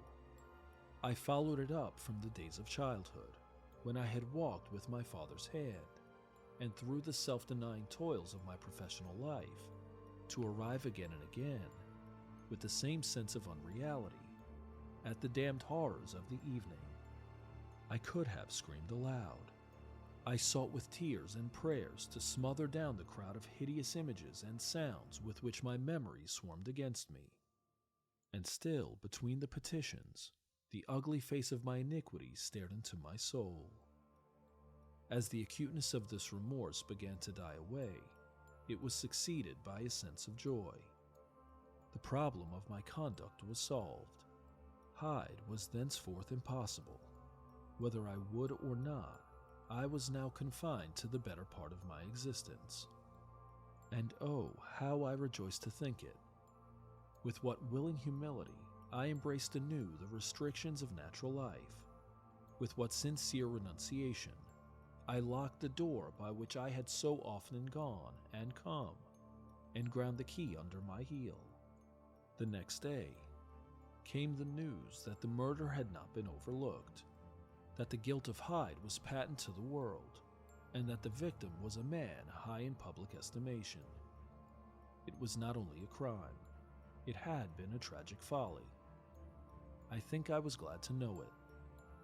I followed it up from the days of childhood, when I had walked with my father's hand, and through the self-denying toils of my professional life, to arrive again and again, with the same sense of unreality, at the damned horrors of the evening. I could have screamed aloud. I sought with tears and prayers to smother down the crowd of hideous images and sounds with which my memory swarmed against me. And still, between the petitions, the ugly face of my iniquity stared into my soul. As the acuteness of this remorse began to die away, it was succeeded by a sense of joy. The problem of my conduct was solved. Hyde was thenceforth impossible. Whether I would or not, I was now confined to the better part of my existence. And oh, how I rejoiced to think it! With what willing humility I embraced anew the restrictions of natural life. With what sincere renunciation I locked the door by which I had so often gone and come, and ground the key under my heel. The next day came the news that the murder had not been overlooked, that the guilt of Hyde was patent to the world, and that the victim was a man high in public estimation. It was not only a crime, it had been a tragic folly. I think I was glad to know it.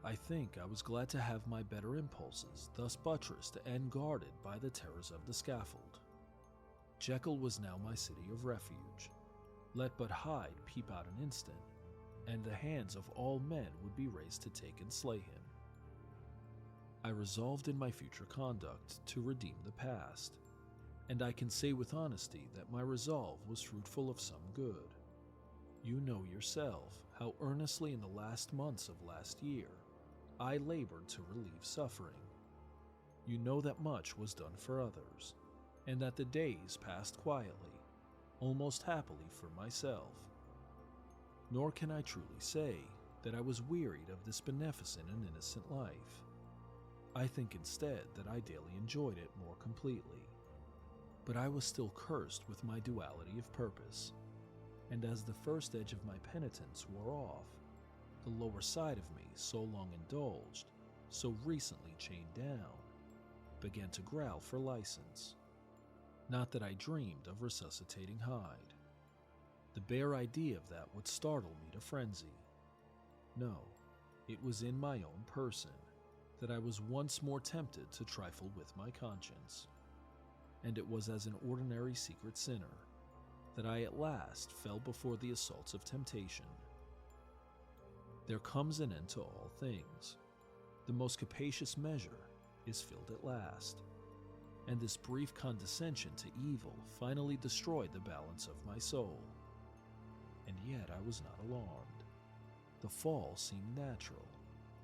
I think I was glad to have my better impulses thus buttressed and guarded by the terrors of the scaffold. Jekyll was now my city of refuge. Let but Hyde peep out an instant, and the hands of all men would be raised to take and slay him. I resolved in my future conduct to redeem the past, and I can say with honesty that my resolve was fruitful of some good. You know yourself how earnestly in the last months of last year I labored to relieve suffering. You know that much was done for others, and that the days passed quietly, almost happily for myself. Nor can I truly say that I was wearied of this beneficent and innocent life. I think instead that I daily enjoyed it more completely. But I was still cursed with my duality of purpose, and as the first edge of my penitence wore off, the lower side of me, so long indulged, so recently chained down, began to growl for license. Not that I dreamed of resuscitating Hyde. The bare idea of that would startle me to frenzy. No, it was in my own person that I was once more tempted to trifle with my conscience. And it was as an ordinary secret sinner that I at last fell before the assaults of temptation. There comes an end to all things. The most capacious measure is filled at last, and this brief condescension to evil finally destroyed the balance of my soul. And yet I was not alarmed. The fall seemed natural,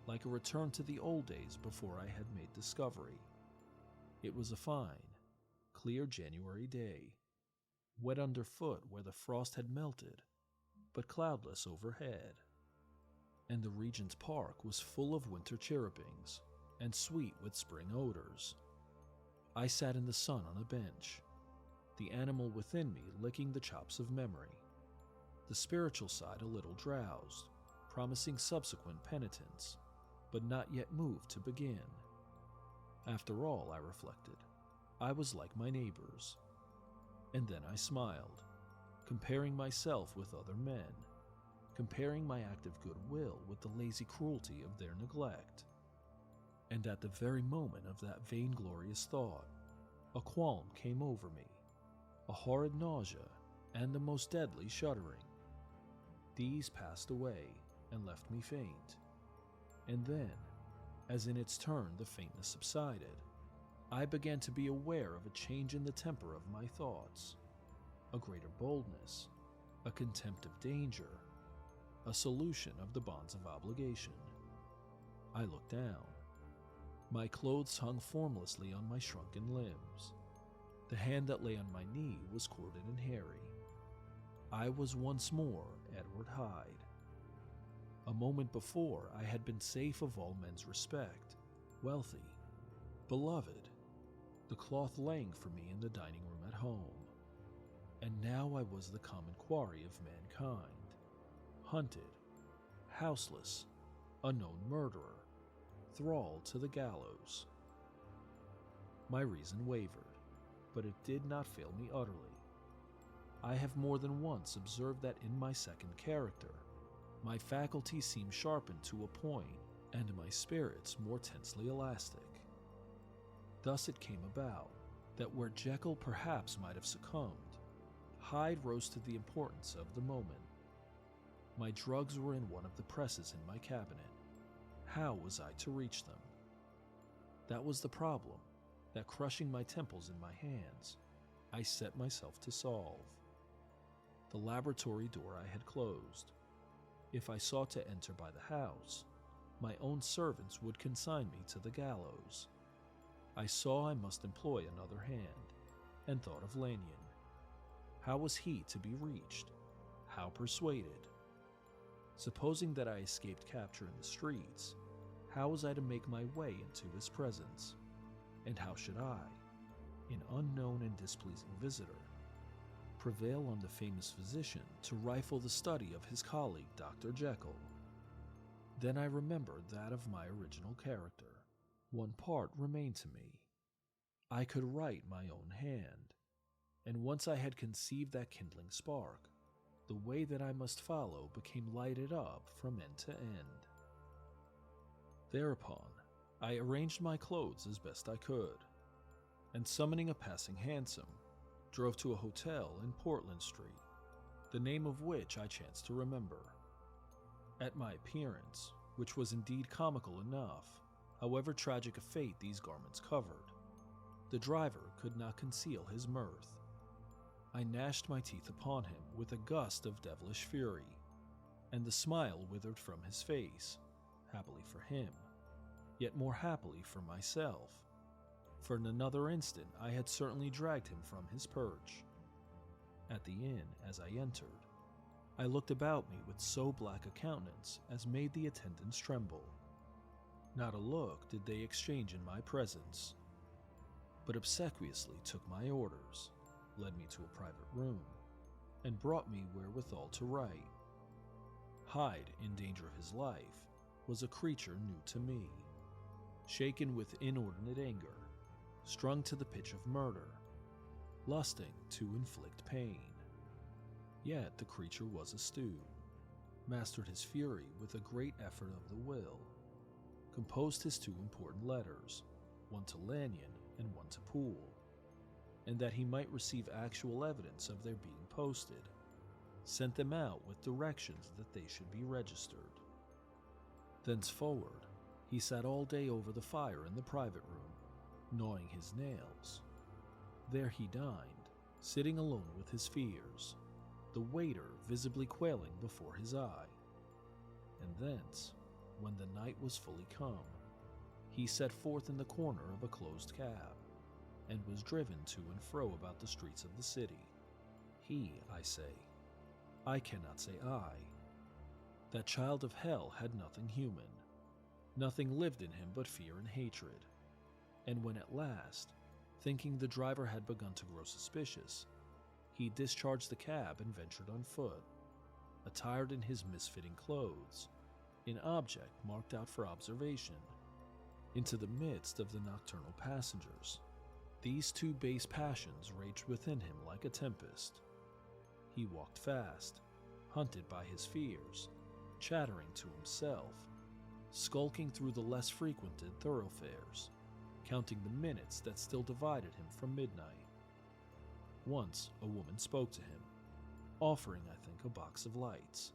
like a return to the old days before I had made discovery. It was a fine, clear January day, wet underfoot where the frost had melted, but cloudless overhead. And the Regent's Park was full of winter chirrupings and sweet with spring odors. I sat in the sun on a bench, the animal within me licking the chops of memory, the spiritual side a little drowsed, promising subsequent penitence, but not yet moved to begin. After all, I reflected, I was like my neighbors. And then I smiled, comparing myself with other men, comparing my act of goodwill with the lazy cruelty of their neglect. And at the very moment of that vainglorious thought, a qualm came over me, a horrid nausea, and the most deadly shuddering. These passed away and left me faint. And then, as in its turn the faintness subsided, I began to be aware of a change in the temper of my thoughts, a greater boldness, a contempt of danger, a solution of the bonds of obligation. I looked down. My clothes hung formlessly on my shrunken limbs. The hand that lay on my knee was corded and hairy. I was once more Edward Hyde. A moment before, I had been safe of all men's respect, wealthy, beloved, the cloth laying for me in the dining room at home. And now I was the common quarry of mankind, hunted, houseless, a known murderer, thrall to the gallows. My reason wavered, but it did not fail me utterly. I have more than once observed that in my second character, my faculties seemed sharpened to a point, and my spirits more tensely elastic. Thus it came about that where Jekyll perhaps might have succumbed, Hyde rose to the importance of the moment. My drugs were in one of the presses in my cabinet. How was I to reach them? That was the problem that, crushing my temples in my hands, I set myself to solve. The laboratory door I had closed. If I sought to enter by the house, my own servants would consign me to the gallows. I saw I must employ another hand, and thought of Lanyon. How was he to be reached? How persuaded? Supposing that I escaped capture in the streets, how was I to make my way into his presence? And how should I, an unknown and displeasing visitor, prevail on the famous physician to rifle the study of his colleague Dr. Jekyll? Then I remembered that of my original character. One part remained to me. I could write my own hand, and once I had conceived that kindling spark, the way that I must follow became lighted up from end to end. Thereupon, I arranged my clothes as best I could, and summoning a passing hansom, drove to a hotel in Portland Street, the name of which I chanced to remember. At my appearance, which was indeed comical enough, however tragic a fate these garments covered, the driver could not conceal his mirth. I gnashed my teeth upon him with a gust of devilish fury, and the smile withered from his face, happily for him, yet more happily for myself. for in another instant I had certainly dragged him from his perch. At the inn, as I entered, I looked about me with so black a countenance as made the attendants tremble. Not a look did they exchange in my presence, but obsequiously took my orders, led me to a private room, and brought me wherewithal to write. Hyde, in danger of his life, was a creature new to me, shaken with inordinate anger, strung to the pitch of murder, lusting to inflict pain. Yet the creature was astute, mastered his fury with a great effort of the will, composed his two important letters, one to Lanyon and one to Poole, and that he might receive actual evidence of their being posted, sent them out with directions that they should be registered. Thenceforward, he sat all day over the fire in the private room, gnawing his nails. There he dined, sitting alone with his fears, the waiter visibly quailing before his eye. And thence, when the night was fully come, he set forth in the corner of a closed cab, and was driven to and fro about the streets of the city. He, I say, I cannot say I. That child of hell had nothing human. Nothing lived in him but fear and hatred. And when at last, thinking the driver had begun to grow suspicious, he discharged the cab and ventured on foot, attired in his misfitting clothes, an object marked out for observation, into the midst of the nocturnal passengers. These two base passions raged within him like a tempest. He walked fast, hunted by his fears, chattering to himself, skulking through the less frequented thoroughfares, counting the minutes that still divided him from midnight. Once a woman spoke to him, offering, I think, a box of lights.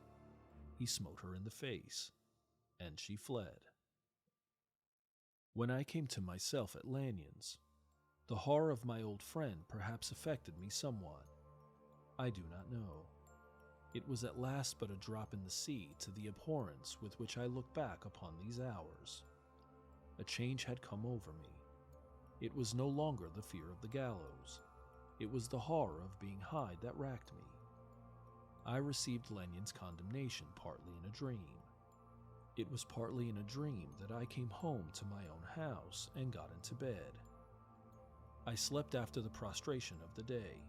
He smote her in the face, and she fled. When I came to myself at Lanyon's, the horror of my old friend perhaps affected me somewhat. I do not know. It was at last but a drop in the sea to the abhorrence with which I look back upon these hours. A change had come over me. It was no longer the fear of the gallows. It was the horror of being Hyde that racked me. I received Lanyon's condemnation partly in a dream. It was partly in a dream that I came home to my own house and got into bed. I slept after the prostration of the day,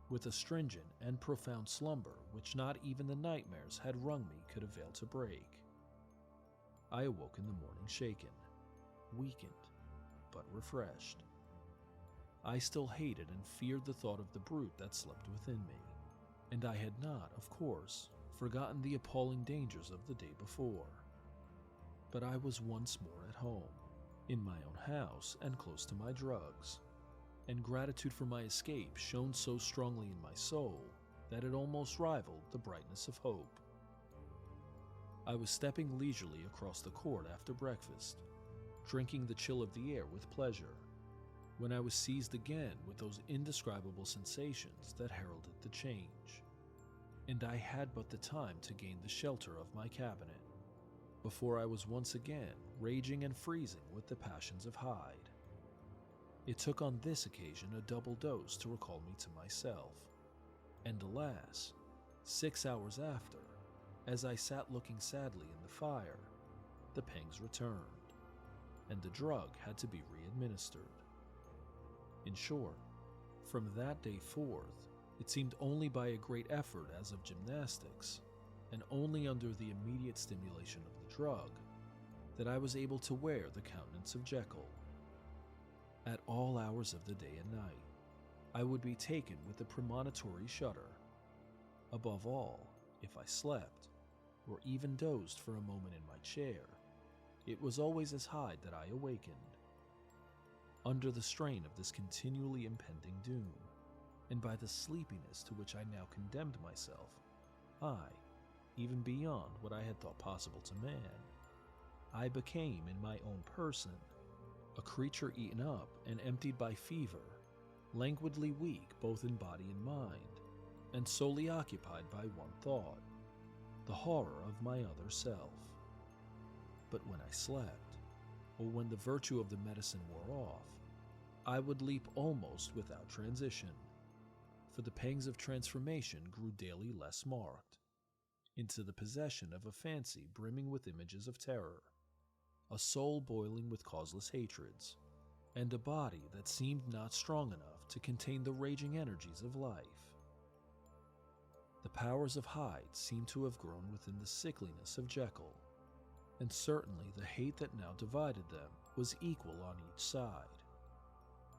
with a stringent and profound slumber which not even the nightmares had wrung me could avail to break. I awoke in the morning shaken, weakened, but refreshed. I still hated and feared the thought of the brute that slept within me, and I had not, of course, forgotten the appalling dangers of the day before. But I was once more at home, in my own house and close to my drugs, and gratitude for my escape shone so strongly in my soul that it almost rivaled the brightness of hope. I was stepping leisurely across the court after breakfast, drinking the chill of the air with pleasure, when I was seized again with those indescribable sensations that heralded the change, and I had but the time to gain the shelter of my cabinet, before I was once again raging and freezing with the passions of Hyde. It took on this occasion a double dose to recall me to myself, and alas, 6 hours after, as I sat looking sadly in the fire, the pangs returned, and the drug had to be re-administered. In short, from that day forth, it seemed only by a great effort as of gymnastics, and only under the immediate stimulation of the drug, that I was able to wear the countenance of Jekyll. At all hours of the day and night, I would be taken with a premonitory shudder. Above all, if I slept, or even dozed for a moment in my chair, it was always as Hyde that I awakened. Under the strain of this continually impending doom, and by the sleepiness to which I now condemned myself, I, even beyond what I had thought possible to man, I became in my own person a creature eaten up and emptied by fever, languidly weak both in body and mind, and solely occupied by one thought, the horror of my other self. But when I slept, or when the virtue of the medicine wore off, I would leap almost without transition, for the pangs of transformation grew daily less marked, into the possession of a fancy brimming with images of terror, a soul boiling with causeless hatreds, and a body that seemed not strong enough to contain the raging energies of life. The powers of Hyde seemed to have grown within the sickliness of Jekyll, and certainly the hate that now divided them was equal on each side.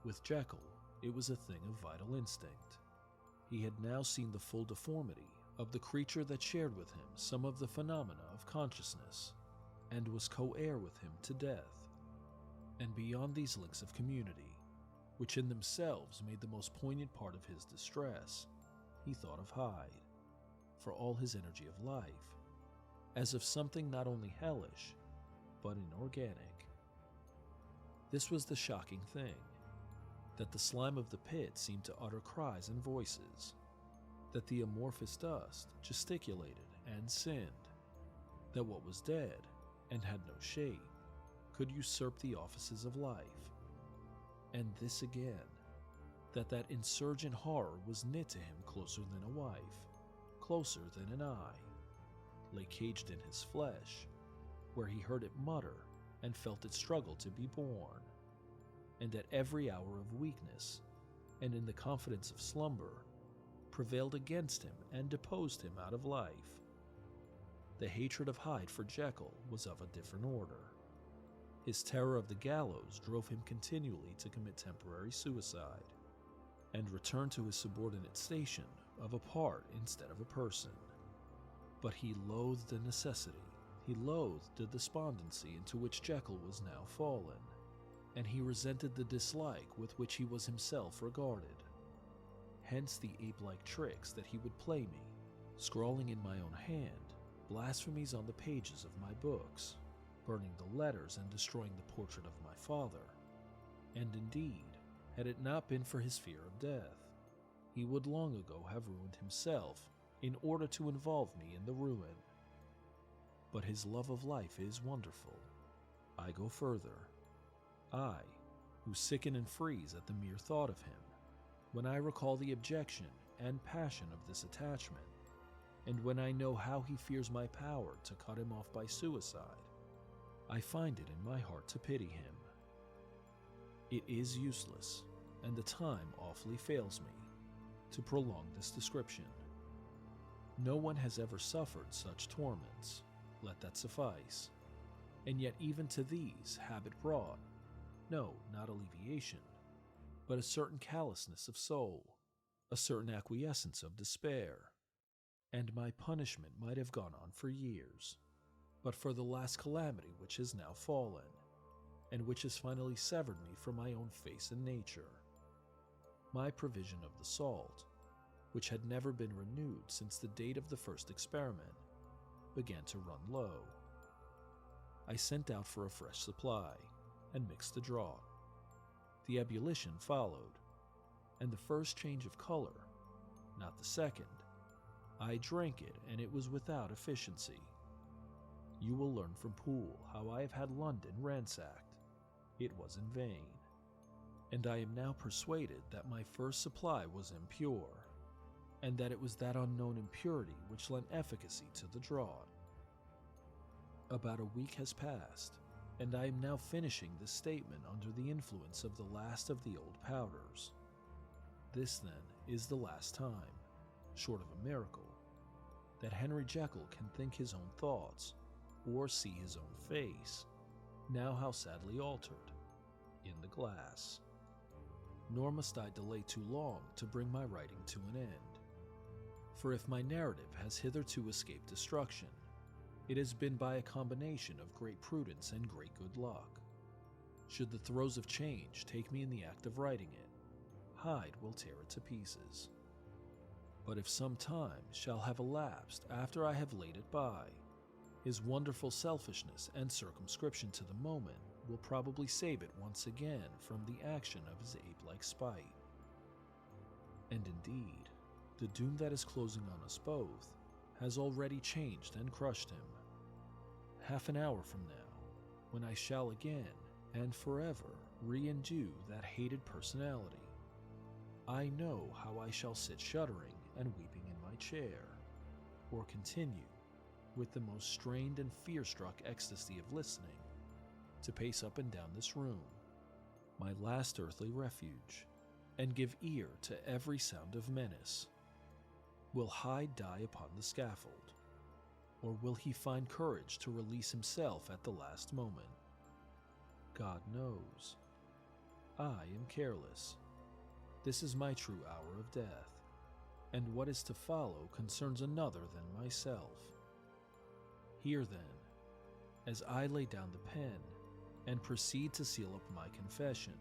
With Jekyll, it was a thing of vital instinct. He had now seen the full deformity of the creature that shared with him some of the phenomena of consciousness, and was co-heir with him to death. And beyond these links of community, which in themselves made the most poignant part of his distress, he thought of Hyde, for all his energy of life, as of something not only hellish, but inorganic. This was the shocking thing, that the slime of the pit seemed to utter cries and voices, that the amorphous dust gesticulated and sinned, that what was dead and had no shape could usurp the offices of life, and this again, that insurgent horror was knit to him closer than a wife, closer than an eye, lay caged in his flesh, where he heard it mutter and felt it struggle to be born, and at every hour of weakness, and in the confidence of slumber, prevailed against him and deposed him out of life. The hatred of Hyde for Jekyll was of a different order. His terror of the gallows drove him continually to commit temporary suicide, and return to his subordinate station of a part instead of a person. But he loathed the necessity, he loathed the despondency into which Jekyll was now fallen, and he resented the dislike with which he was himself regarded. Hence the ape-like tricks that he would play me, scrawling in my own hand blasphemies on the pages of my books, burning the letters and destroying the portrait of my father. And indeed, had it not been for his fear of death, he would long ago have ruined himself in order to involve me in the ruin. But his love of life is wonderful. I go further. I, who sicken and freeze at the mere thought of him, when I recall the objection and passion of this attachment, and when I know how he fears my power to cut him off by suicide, I find it in my heart to pity him. It is useless, and the time awfully fails me, to prolong this description. No one has ever suffered such torments, let that suffice, and yet even to these habit brought, no, not alleviation, but a certain callousness of soul, a certain acquiescence of despair, and my punishment might have gone on for years, but for the last calamity which has now fallen, and which has finally severed me from my own face and nature. My provision of the salt, which had never been renewed since the date of the first experiment, began to run low. I sent out for a fresh supply, and mixed the draught. The ebullition followed, and the first change of color, not the second. I drank it, and it was without efficiency. You will learn from Poole how I have had London ransacked. It was in vain, and I am now persuaded that my first supply was impure, and that it was that unknown impurity which lent efficacy to the draught. About a week has passed, and I am now finishing this statement under the influence of the last of the old powders. This, then, is the last time, short of a miracle, that Henry Jekyll can think his own thoughts, or see his own face, now how sadly altered, in the glass. Nor must I delay too long to bring my writing to an end. For if my narrative has hitherto escaped destruction, it has been by a combination of great prudence and great good luck. Should the throes of change take me in the act of writing it, Hyde will tear it to pieces. But if some time shall have elapsed after I have laid it by, his wonderful selfishness and circumscription to the moment will probably save it once again from the action of his ape-like spite. And indeed, the doom that is closing on us both has already changed and crushed him. Half an hour from now, when I shall again, and forever, Re-endue that hated personality. I know how I shall sit shuddering and weeping in my chair, or continue, with the most strained and fear-struck ecstasy of listening, to pace up and down this room, my last earthly refuge, and give ear to every sound of menace. Will Hyde die upon the scaffold, or will he find courage to release himself at the last moment? God knows. I am careless. This is my true hour of death, and what is to follow concerns another than myself. Here then, as I lay down the pen and proceed to seal up my confession,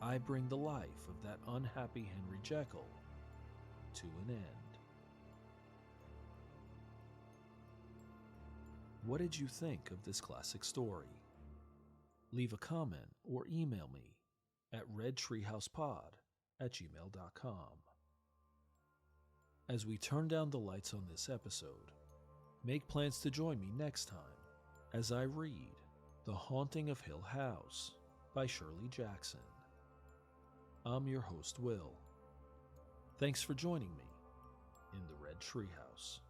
I bring the life of that unhappy Henry Jekyll to an end. What did you think of this classic story? Leave a comment or email me at redtreehousepod@gmail.com. As we turn down the lights on this episode, make plans to join me next time as I read The Haunting of Hill House by Shirley Jackson. I'm your host, Will. Thanks for joining me in the Red Treehouse.